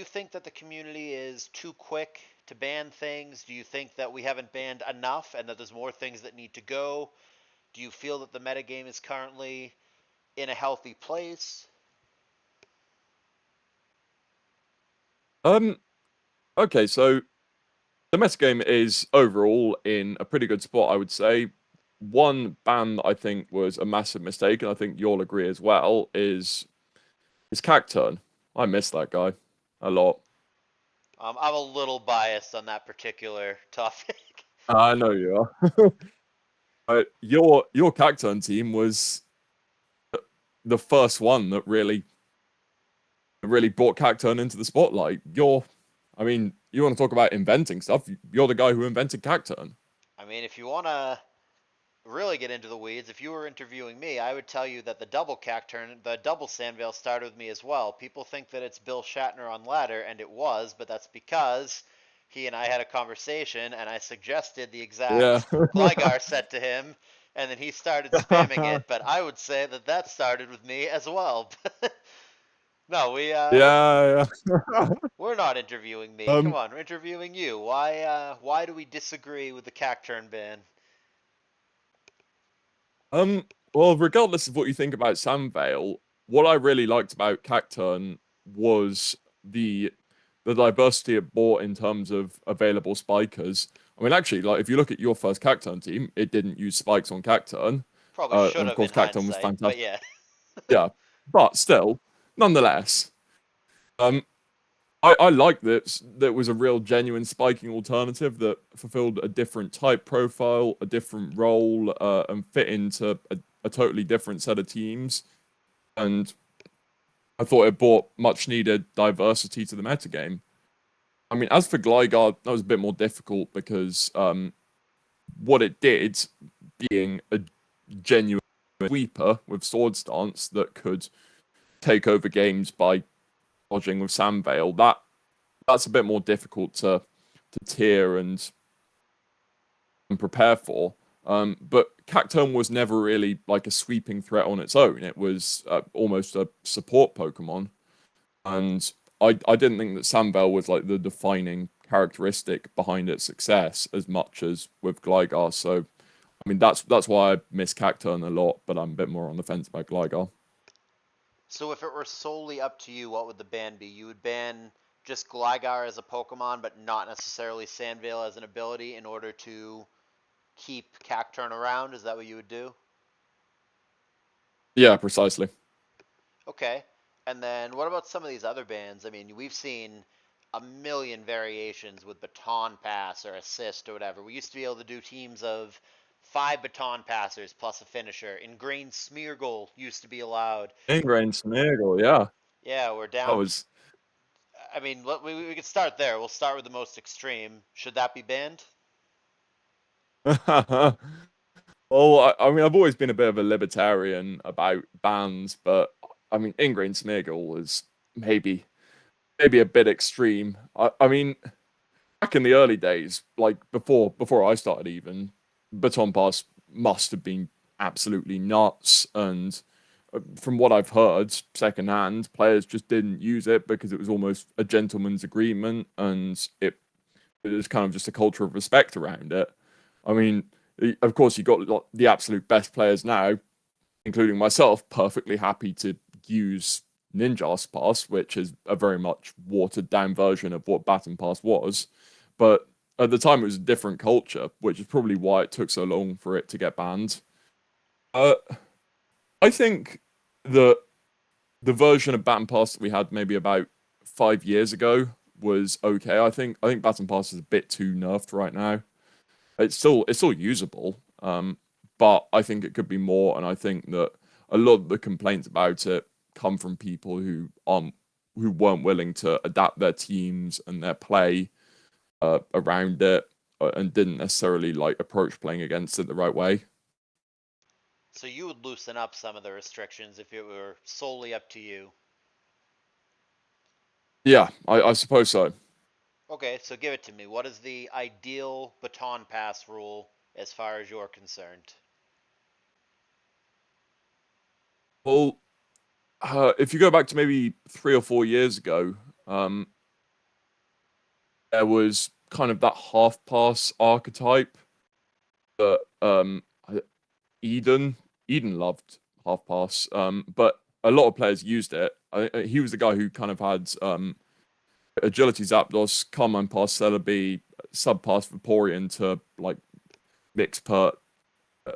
think that the community is too quick to ban things? Do you think that we haven't banned enough and that there's more things that need to go? Do you feel that the metagame is currently in a healthy place? Um, okay, so the metagame is overall in a pretty good spot, I would say. One ban that I think was a massive mistake, and I think you'll agree as well, is Cacturn. I miss that guy a lot. I'm a little biased on that particular topic. I know you are. But your Cacturn team was the first one that really brought Cacturn into the spotlight. I mean, you want to talk about inventing stuff? You're the guy who invented Cacturn. I mean, if you want to really get into the weeds, if you were interviewing me, I would tell you that the double Cacturn, the double Sandvale started with me as well. People think that it's Bill Shatner on ladder, and it was, but that's because he and I had a conversation, and I suggested the Yeah. exact Gligar set to him, and then he started spamming it. But I would say that that started with me as well. No, Yeah, yeah. we're not interviewing me. Come Um, on, we're interviewing you. Why do we disagree with the Cacturn ban? um, well, regardless of what you think about Samvale, what I really liked about Cacturn was the the diversity it brought in terms of available spikers. I mean, actually, like if you look at your first Cacturn team, it didn't use spikes on Cacturn. Probably should And of have in course, Cacturn was hindsight, but fantastic. yeah. Yeah, but still, nonetheless, um, I like that there was a real genuine spiking alternative that fulfilled a different type profile, a different role, and fit into a totally different set of teams. And I thought it brought much needed diversity to the metagame. I mean, as for Gligar, that was a bit more difficult because what it did, being a genuine sweeper with Sword Stance that could take over games by dodging with Sandvale, that's a bit more difficult to tier and prepare for. But Cacturn was never really like a sweeping threat on its own. It was almost a support Pokemon, and I didn't think that Sandvale was like the defining characteristic behind its success as much as with Gligar. So I mean that's why I miss Cacturn a lot, but I'm a bit more on the fence about Gligar. So if it were solely up to you, what would the ban be? You would ban just Gligar as a Pokemon, but not necessarily Sandvale as an ability in order to keep Cacturn around? Is that what you would do? Yeah, precisely. Okay. And then what about some of these other bans? I mean, we've seen a million variations with baton pass or assist or whatever. We used to be able to do teams of 5 baton passers plus a finisher. Ingrained Smeargle used to be allowed. Ingrain Smeargle, yeah, Yeah, we're that down. was. I mean, we could start there. We'll start with the most extreme. Should that be banned? Well, I mean, I've always been a bit of a libertarian about bans, but I mean, Ingrain Smeargle was maybe a bit extreme. I mean, back in the early days, like before I started even, baton pass must have been absolutely nuts. And from what I've heard secondhand, players just didn't use it because it was almost a gentleman's agreement, and it was kind of just a culture of respect around it. I mean, of course, you got the absolute best players now, including myself, perfectly happy to use Ninja's Pass, which is a very much watered down version of what Baton Pass was. But at the time, it was a different culture, which is probably why it took so long for it to get banned. Uh, I think that the version of Baton Pass that we had maybe about 5 years ago was okay. I think Baton Pass is a bit too nerfed right now. It's still usable, but I think it could be more. And I think that a lot of the complaints about it come from people who weren't willing to adapt their teams and their play around it, and didn't necessarily like approach playing against it the right way. So you would loosen up some of the restrictions if it were solely up to you. Yeah, I suppose so. Okay, so give it to me. What is the ideal baton pass rule as far as you're concerned? Well, if you go back to maybe 3 or 4 years ago, um, there was kind of that half pass archetype that Eden Eden loved half pass, but a lot of players used it. He was the guy who kind of had agility Zapdos, command pass Celebi, sub pass Vaporeon to like mix per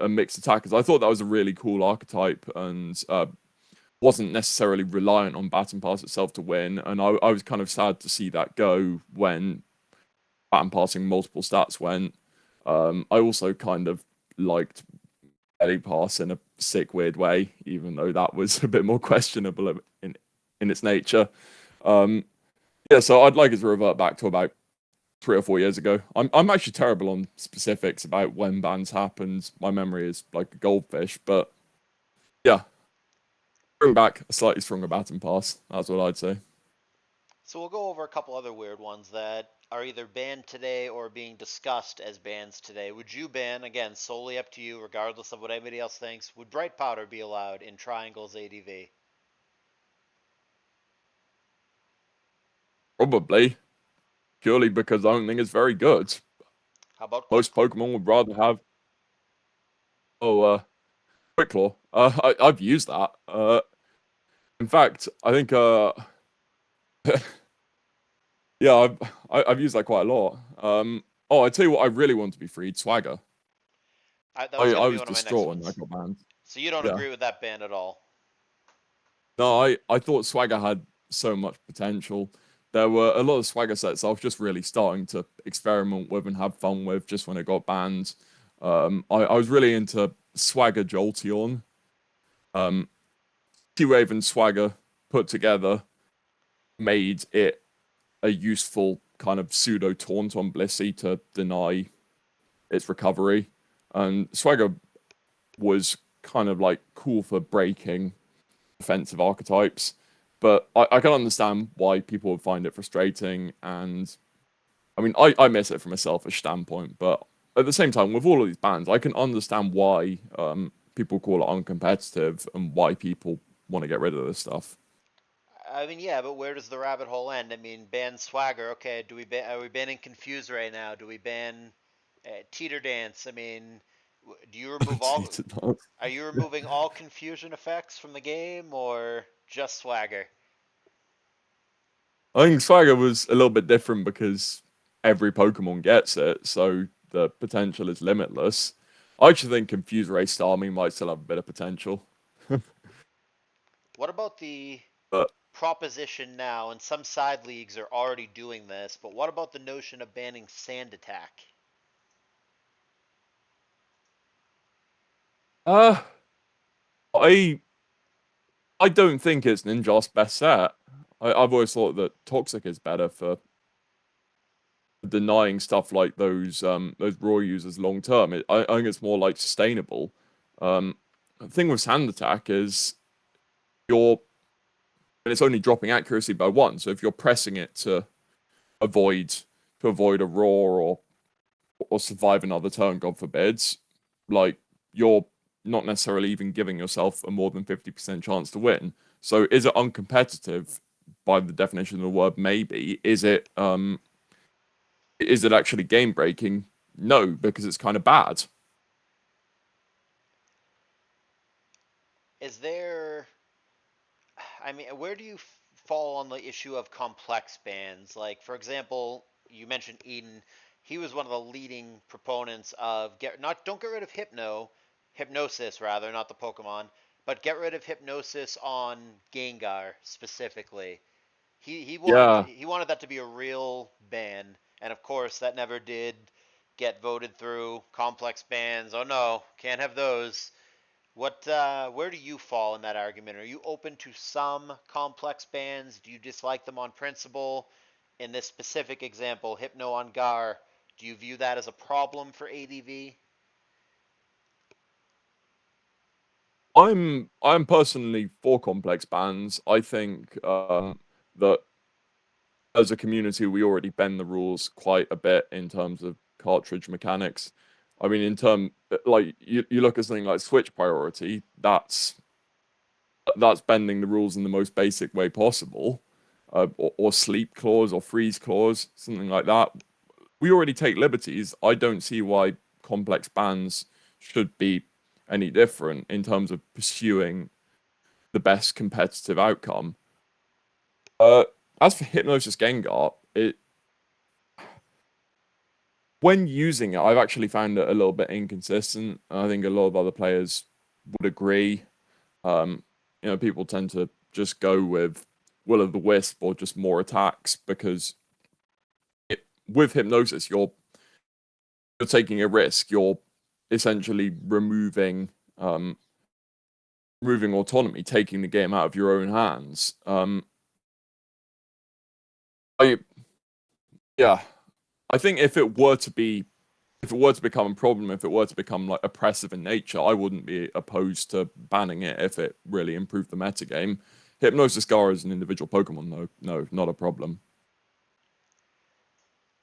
and mixed attackers. I thought that was a really cool archetype, and wasn't necessarily reliant on Baton Pass itself to win. And I was kind of sad to see that go when Baton Passing multiple stats went. I also kind of liked Belly Pass in a sick, weird way, even though that was a bit more questionable in its nature. Um, yeah, so I'd like it to revert back to about 3 or 4 years ago. I'm actually terrible on specifics about when bans happened. My memory is like a goldfish, but yeah, bring back a slightly stronger Baton Pass. That's what I'd say. So we'll go over a couple other weird ones that are either banned today or being discussed as bans today. Would you ban, again, solely up to you, regardless of what anybody else thinks, would bright powder be allowed in Triangle's ADV? Probably purely because I don't think it's very good. How about Quick Most Claw? Pokemon would rather have Quick Claw. I've used that. In fact, I think yeah, I've used that quite a lot. I tell you what, I really want to be freed, Swagger. That was going I to be was one of my next distraught when that ones. got banned. So you don't Yeah. agree with that ban at all? No, I thought Swagger had so much potential. There were a lot of Swagger sets I was just really starting to experiment with and have fun with just when it got banned. I was really into Swagger Jolteon. T-Wave and Swagger put together made it a useful kind of pseudo taunt on Blissey to deny its recovery. And Swagger was kind of like cool for breaking defensive archetypes. But I can understand why people would find it frustrating. And I mean, I miss it from a selfish standpoint. But at the same time, with all of these bans, I can understand why people call it uncompetitive and why people want to get rid of this stuff. I mean, yeah, but where does the rabbit hole end? I mean, ban Swagger. Okay, are we banning Confuse right now? Do we ban Teeter Dance? I mean, do you remove all? Cheated on. Are you removing all confusion effects from the game or just Swagger? I think Swagger was a little bit different because every Pokemon gets it, so the potential is limitless. I actually think Confuse Ray Starmie might still have a bit of potential. What about the But proposition now? And some side leagues are already doing this, but what about the notion of banning Sand Attack? uh I I don't think it's Ninja's best set. I've always thought that Toxic is better for denying stuff like those raw users long term. I think it's more like sustainable. The thing with Sand Attack is you're and it's only dropping accuracy by one. So if you're pressing it to avoid to avoid a roar or survive another turn, God forbids, like you're not necessarily even giving yourself a more than 50% chance to win. So is it uncompetitive by the definition of the word? Maybe. Is it actually game breaking? No, because it's kind of bad. Is there, I mean, where do you fall on the issue of complex bans? Like, for example, you mentioned Eden. He was one of the leading proponents of don't get rid of hypnosis rather, not the Pokemon, but get rid of hypnosis on Gengar specifically. Yeah, He wanted that to be a real ban, and of course that never did get voted through. Complex bans. Oh no, can't have those. Where do you fall in that argument? Are you open to some complex bans? Do you dislike them on principle? In this specific example, Hypno on Gar, do you view that as a problem for ADV? I'm personally for complex bans. I think that as a community we already bend the rules quite a bit in terms of cartridge mechanics. I mean, in term like you look at something like switch priority, that's bending the rules in the most basic way possible, or sleep clause or freeze clause, something like that. We already take liberties. I don't see why complex bans should be any different in terms of pursuing the best competitive outcome. Uh, as for Hypnosis Gengar, it when using it, I've actually found it a little bit inconsistent. I think a lot of other players would agree. Um, people tend to just go with Will of the Wisp or just more attacks because with Hypnosis, you're taking a risk. You're essentially um, removing autonomy, taking the game out of your own hands. I yeah, I think if it were to become a problem, if it were to become like oppressive in nature, I wouldn't be opposed to banning it if it really improved the metagame. Hypnosis Scar is an individual Pokemon, though. No, not a problem.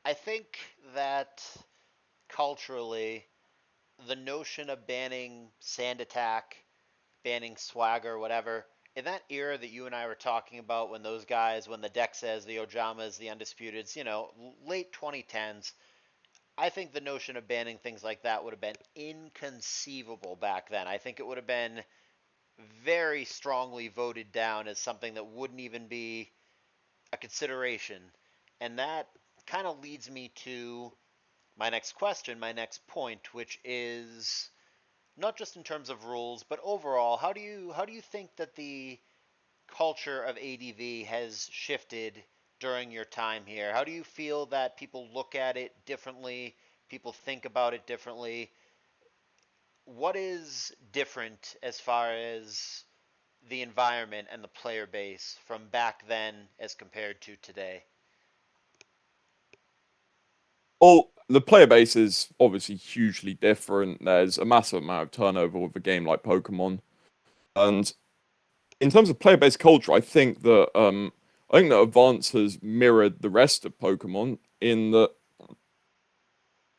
I think that culturally, the notion of banning Sand Attack, banning Swagger, whatever, in that era that you and I were talking about when those guys, when the deck says the Ojamas, the Undisputeds, late 2010s, I think the notion of banning things like that would have been inconceivable back then. I think it would have been very strongly voted down as something that wouldn't even be a consideration. And that kind of leads me to my next question, my next point, which is not just in terms of rules, but overall, how do you think that the culture of ADV has shifted during your time here? How do you feel that people look at it differently? People think about it differently? What is different as far as the environment and the player base from back then as compared to today? Well, the player base is obviously hugely different. There's a massive amount of turnover with a game like Pokemon, and in terms of player base culture, I think that Advance has mirrored the rest of Pokemon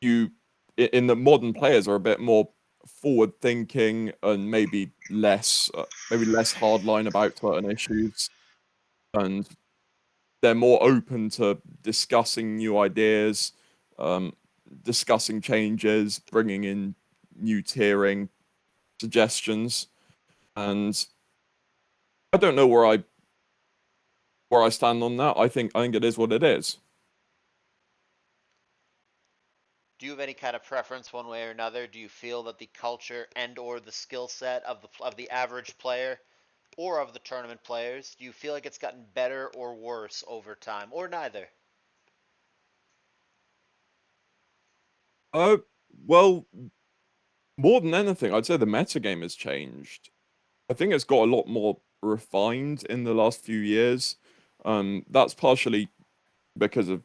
you in that modern players are a bit more forward thinking and maybe less hardline about certain issues, and they're more open to discussing new ideas, um, discussing changes, bringing in new tiering suggestions. And I don't know where I stand on that. I think it is what it is. Do you have any kind of preference one way or another? Do you feel that the culture and or the skill set of the average player or of the tournament players, do you feel like it's gotten better or worse over time or neither? Uh, well, more than anything, I'd say the metagame has changed. I think it's got a lot more refined in the last few years. That's partially because of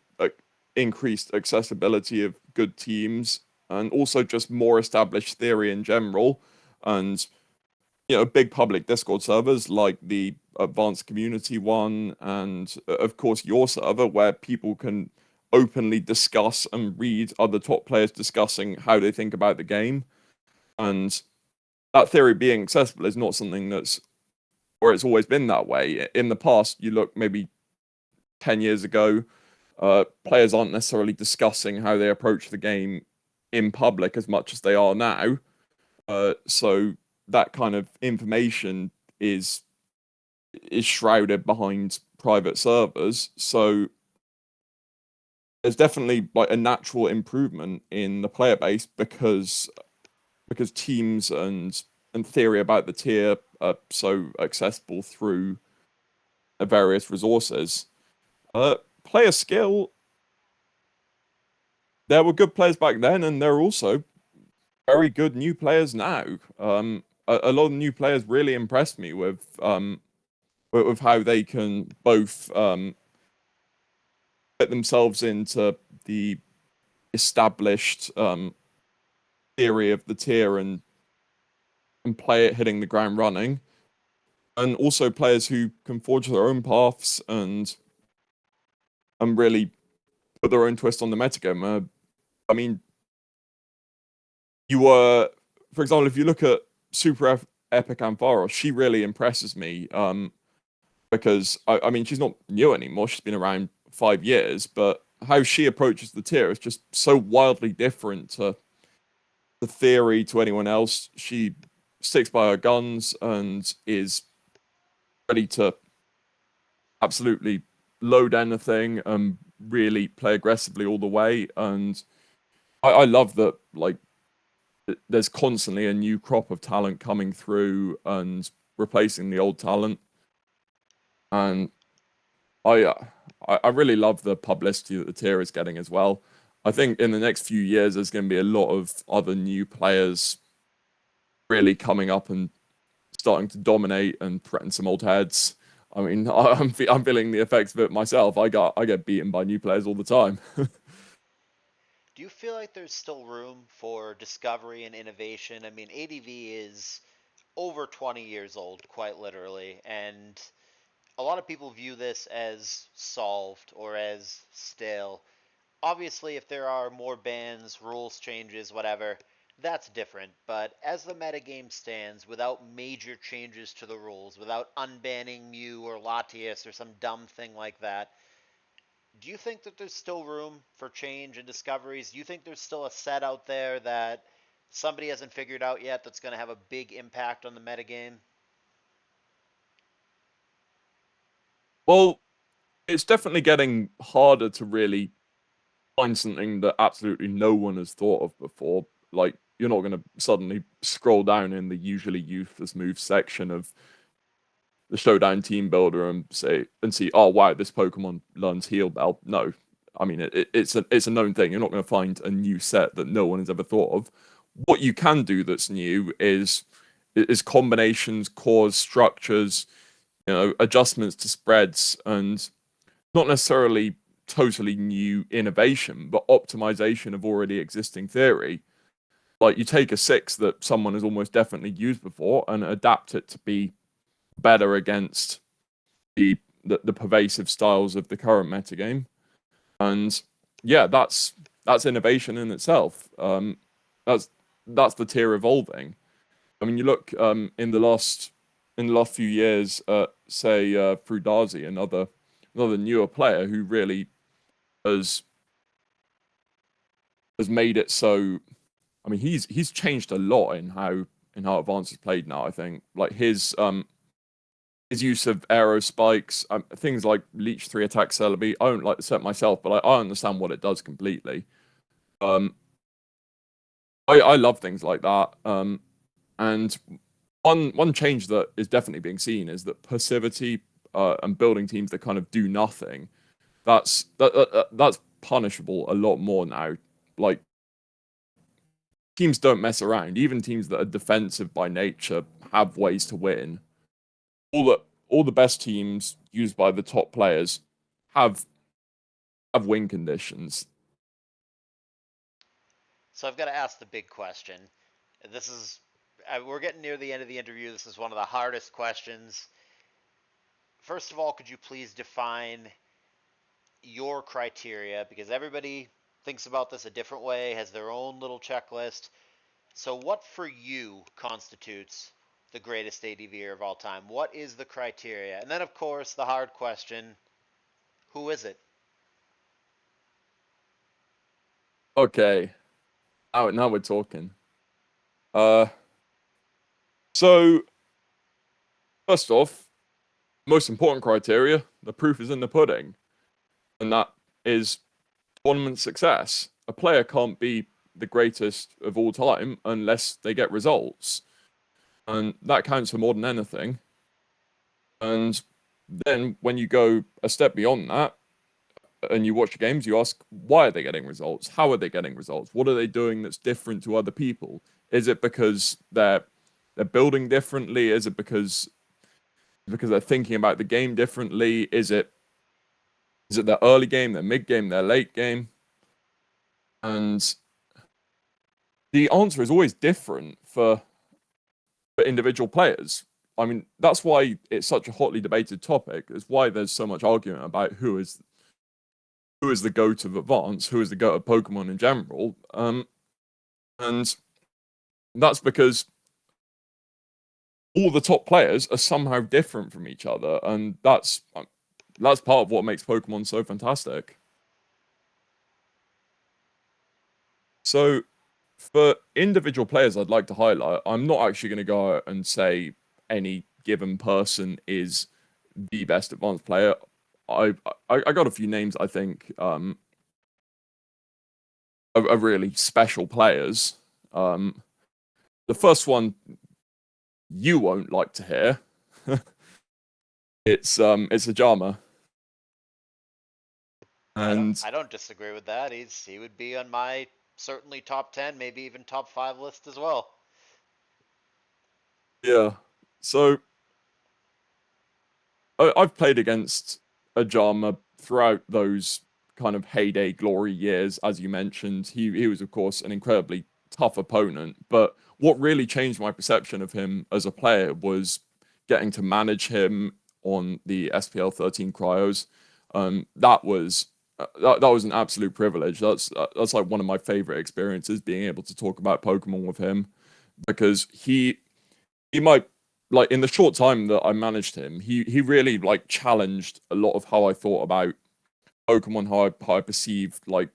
increased accessibility of good teams and also just more established theory in general. And big public Discord servers like the advanced community one, and of course your server, where people can openly discuss and read other top players discussing how they think about the game. And that theory being accessible is not something that's, or it's always been that way. In the past, you look maybe 10 years ago, players aren't necessarily discussing how they approach the game in public as much as they are now. So that kind of information is shrouded behind private servers. So there's definitely like a natural improvement in the player base because teams and theory about the tier are so accessible through various resources. Player skill, there were good players back then, and there are also very good new players now. A lot of new players really impressed me with how they can both fit themselves into the established theory of the tier and play it hitting the ground running, and also players who can forge their own paths and really put their own twist on the metagame. I mean, you were, for example, if you look at Epic Ampharos, she really impresses me. Because I mean, she's not new anymore. She's been around 5 years, but how she approaches the tier is just so wildly different to the theory to anyone else. She sticks by her guns and is ready to absolutely load anything and really play aggressively all the way. And I love that, like, there's constantly a new crop of talent coming through and replacing the old talent. And I, uh, I really love the publicity that the tier is getting as well. I think in the next few years, there's going to be a lot of other new players really coming up and starting to dominate and threaten some old heads. I mean, I'm feeling the effects of it myself. I get beaten by new players all the time. Do you feel like there's still room for discovery and innovation? I mean, ADV is over 20 years old, quite literally, and a lot of people view this as solved or as stale. Obviously, if there are more bans, rules changes, whatever, that's different. But as the metagame stands, without major changes to the rules, without unbanning Mew or Latias or some dumb thing like that, do you think that there's still room for change and discoveries? Do you think there's still a set out there that somebody hasn't figured out yet that's going to have a big impact on the metagame? Well, it's definitely getting harder to really find something that absolutely no one has thought of before. Like, you're not going to suddenly scroll down in the usually useless moves section of the Showdown Team Builder and see, oh wow, this Pokemon learns Heal Bell. No, I mean it's a known thing. You're not going to find a new set that no one has ever thought of. What you can do that's new is combinations, cores, structures, adjustments to spreads, and not necessarily totally new innovation, but optimization of already existing theory. Like, you take a six that someone has almost definitely used before and adapt it to be better against the pervasive styles of the current metagame. And yeah, that's innovation in itself. That's that's the tier evolving. I mean, you look in the last few years, say Frudazi, another newer player who really has made it so. I mean, he's changed a lot in how Advanced is played now. I think like his use of aero spikes, things like Leech 3 attack Celebi. I don't like the set myself, but I understand what it does completely. Um, I love things like that. And one change that is definitely being seen is that passivity and building teams that kind of do nothing. That's punishable a lot more now. Like, teams don't mess around. Even teams that are defensive by nature have ways to win. All the best teams used by the top players have win conditions. So I've got to ask the big question. This is we're getting near the end of the interview. This is one of the hardest questions. First of all, could you please define your criteria? Because everybody thinks about this a different way, has their own little checklist. So, what for you constitutes the greatest ADVer of all time? What is the criteria? And then, of course, the hard question: who is it? Okay, now we're talking. Uh, so first off, most important criteria: the proof is in the pudding, and that is tournament success. A player can't be the greatest of all time unless they get results, and that counts for more than anything. And then when you go a step beyond that and you watch the games, you ask, why are they getting results? How are they getting results? What are they doing that's different to other people? Is it because they're building differently? Is it because they're thinking about the game differently? Is it their early game, their mid game, their late game? And the answer is always different for individual players. I mean, that's why it's such a hotly debated topic. It's why there's so much argument about who is the GOAT of Advance, who is the GOAT of Pokemon in general. And that's because all the top players are somehow different from each other, and that's part of what makes Pokemon so fantastic. So, for individual players, I'd like to highlight. I'm not actually going to go out and say any given person is the best advanced player. I got a few names I think are really special players. The first one you won't like to hear. It's Ajama. And I don't disagree with that. He would be on my certainly top 10, maybe even top 5 list as well. yeah, so I've played against Ajama throughout those kind of heyday glory years, as you mentioned. He was, of course, an incredibly tough opponent. But what really changed my perception of him as a player was getting to manage him on the SPL 13 cryos. That was that was an absolute privilege. That's like one of my favorite experiences, being able to talk about Pokemon with him, because he might, like, in the short time that I managed him, he really like challenged a lot of how I thought about Pokemon, how I perceived like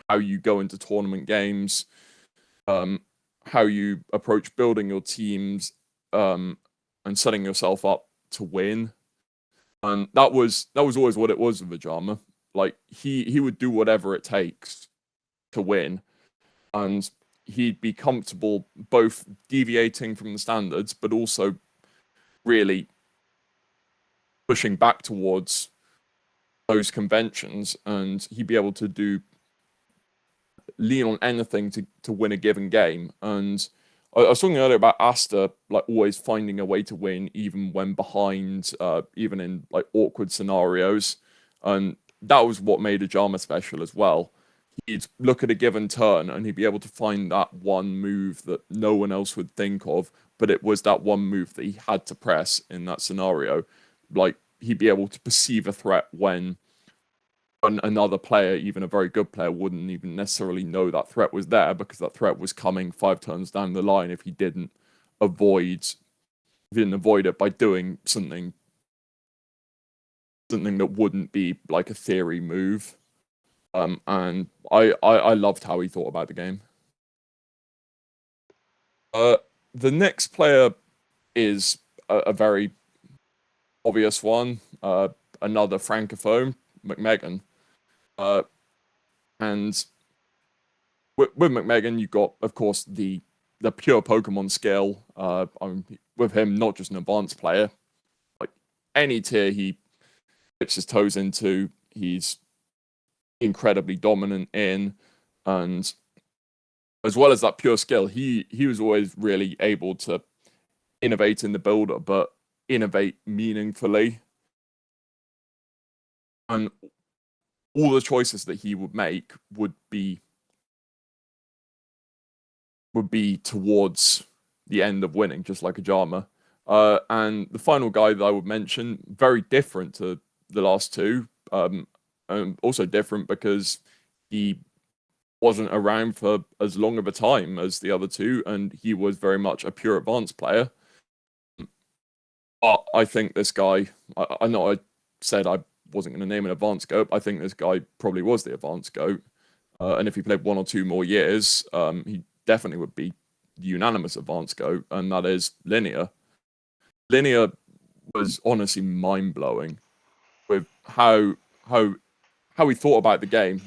how you go into tournament games, um, how you approach building your teams, and setting yourself up to win. And that was always what it was with Ajama. Like he would do whatever it takes to win, and he'd be comfortable both deviating from the standards, but also really pushing back towards those conventions, and he'd be able to lean on anything to win a given game. And I was talking earlier about Asta, like always finding a way to win, even when behind, even in like awkward scenarios. And that was what made Ajama special as well. He'd look at a given turn and he'd be able to find that one move that no one else would think of, but it was that one move that he had to press in that scenario. Like he'd be able to perceive a threat when another player, even a very good player, wouldn't even necessarily know that threat was there, because that threat was coming 5 turns down the line if he avoid didn't avoid it by doing something that wouldn't be like a theory move. And I loved how he thought about the game. The next player is a very obvious one. Another francophone, McMegan. And with McMegan, you got, of course, the pure Pokemon skill. With him, not just an advanced player. Like any tier he dips his toes into, he's incredibly dominant in. And as well as that pure skill, he was always really able to innovate in the builder, but innovate meaningfully. And all the choices that he would make would be towards the end of winning, just like Ajama. And the final guy that I would mention, very different to the last two, also different because he wasn't around for as long of a time as the other two, and he was very much a pure advanced player. But I think this guy, I know I said I wasn't going to name an advanced GOAT. I think this guy probably was the advanced GOAT. And if he played 1 or 2 more years, he definitely would be the unanimous advanced GOAT, and that is Linear. Linear was honestly mind blowing with how how he thought about the game.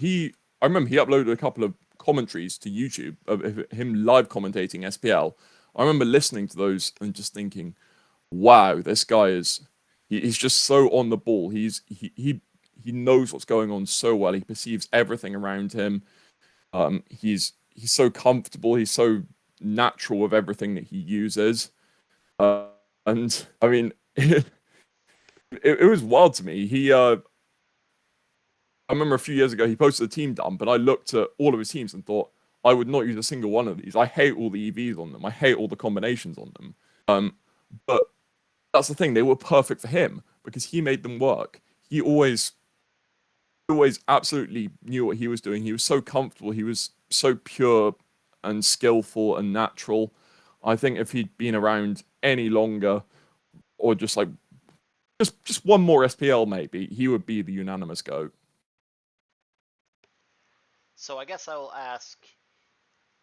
I remember he uploaded a couple of commentaries to YouTube of him live commentating SPL. I remember listening to those and just thinking, "Wow, this guy he's just so on the ball. He knows what's going on so well. He perceives everything around him. He's so comfortable. He's so natural with everything that he uses. And I mean, it was wild to me. I remember a few years ago he posted a team dump, and I looked at all of his teams and thought I would not use a single one of these. I hate all the EVs on them. I hate all the combinations on them. But that's the thing; they were perfect for him because he made them work. He always absolutely knew what he was doing. He was so comfortable. He was so pure and skillful and natural. I think if he'd been around any longer, or just one more SPL, maybe he would be the unanimous GOAT. So I guess I will ask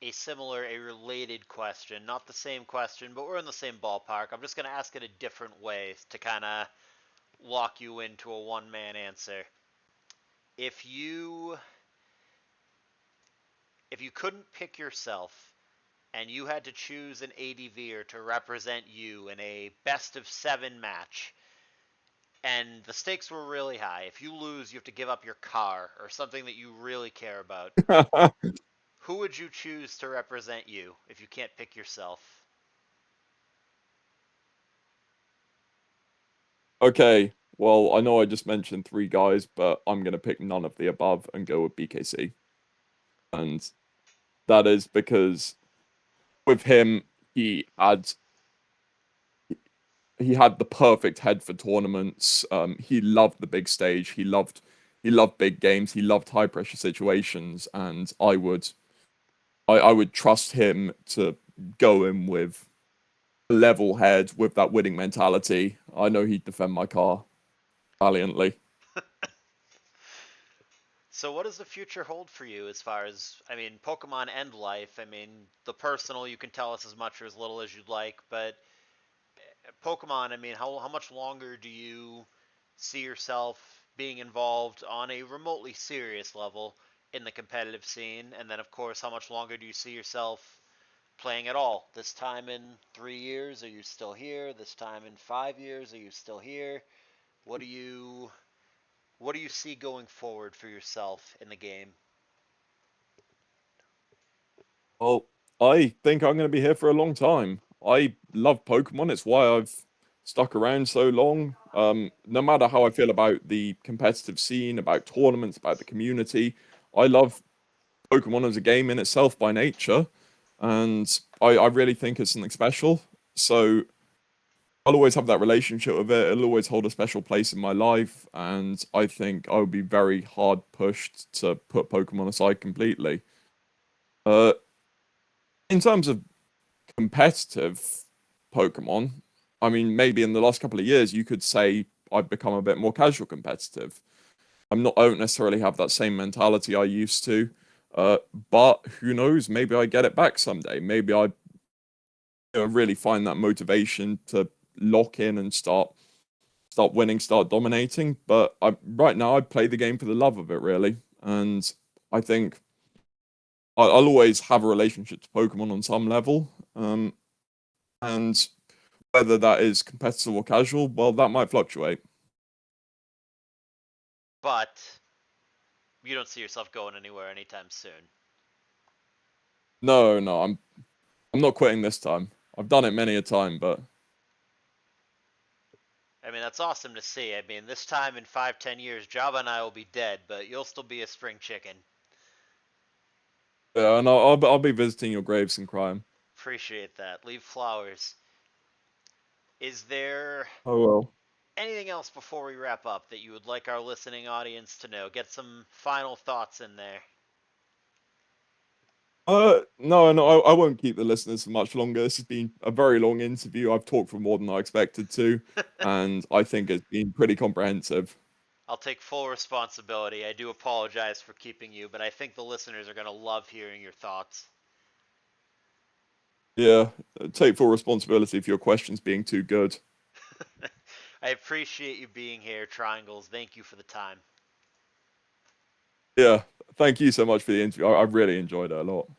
a related question. Not the same question, but we're in the same ballpark. I'm just going to ask it a different way to kind of lock you into a one-man answer. If you if you couldn't pick yourself and you had to choose an ADVer to represent you in a best of 7 match, and the stakes were really high. If you lose, you have to give up your car or something that you really care about. Who would you choose to represent you if you can't pick yourself? Okay, well, I know I just mentioned 3 guys, but I'm going to pick none of the above and go with BKC. And that is because with him, he had he had the perfect head for tournaments. He loved the big stage. He loved big games. He loved high pressure situations, and I would trust him to go in with a level head with that winning mentality. I know he'd defend my car valiantly. So, what does the future hold for you as far as, I mean, Pokemon End Life? I mean, the personal, you can tell us as much or as little as you'd like, but Pokemon, I mean, how much longer do you see yourself being involved on a remotely serious level in the competitive scene? And then, of course, how much longer do you see yourself playing at all? This time in 3 years, are you still here? This time in 5 years, are you still here? What do you what do you see going forward for yourself in the game? Well, I think I'm going to be here for a long time. I love Pokemon. It's why I've stuck around so long. No matter how I feel about the competitive scene, about tournaments, about the community, I love Pokemon as a game in itself by nature, and I really think it's something special. So I'll always have that relationship with it. It'll always hold a special place in my life, and I think I would be very hard pushed to put Pokemon aside completely. Uh, in terms of competitive Pokemon, I mean, maybe in the last couple of years, you could say I've become a bit more casual competitive. I don't necessarily have that same mentality I used to. But who knows? Maybe I get it back someday. Maybe I really find that motivation to lock in and start winning, start dominating. But right now I play the game for the love of it, really, and I think I'll always have a relationship to Pokemon on some level. And whether that is competitive or casual, well, that might fluctuate. But you don't see yourself going anywhere anytime soon. No, no, I'm not quitting this time. I've done it many a time, but I mean, that's awesome to see. I mean, this time in 5, 10 years, Java and I will be dead, but you'll still be a spring chicken. yeah, and I'll be visiting your graves and crying. Appreciate that. Leave flowers. Is there Oh well. Anything else before we wrap up that you would like our listening audience to know? Get some final thoughts in there. No, no, I won't keep the listeners for much longer. This has been a very long interview. I've talked for more than I expected to, and I think it's been pretty comprehensive. I'll take full responsibility. I do apologize for keeping you, but I think the listeners are going to love hearing your thoughts. Yeah, take full responsibility for your questions being too good. I appreciate you being here, Triangles. Thank you for the time. Yeah, thank you so much for the interview. I really enjoyed it a lot.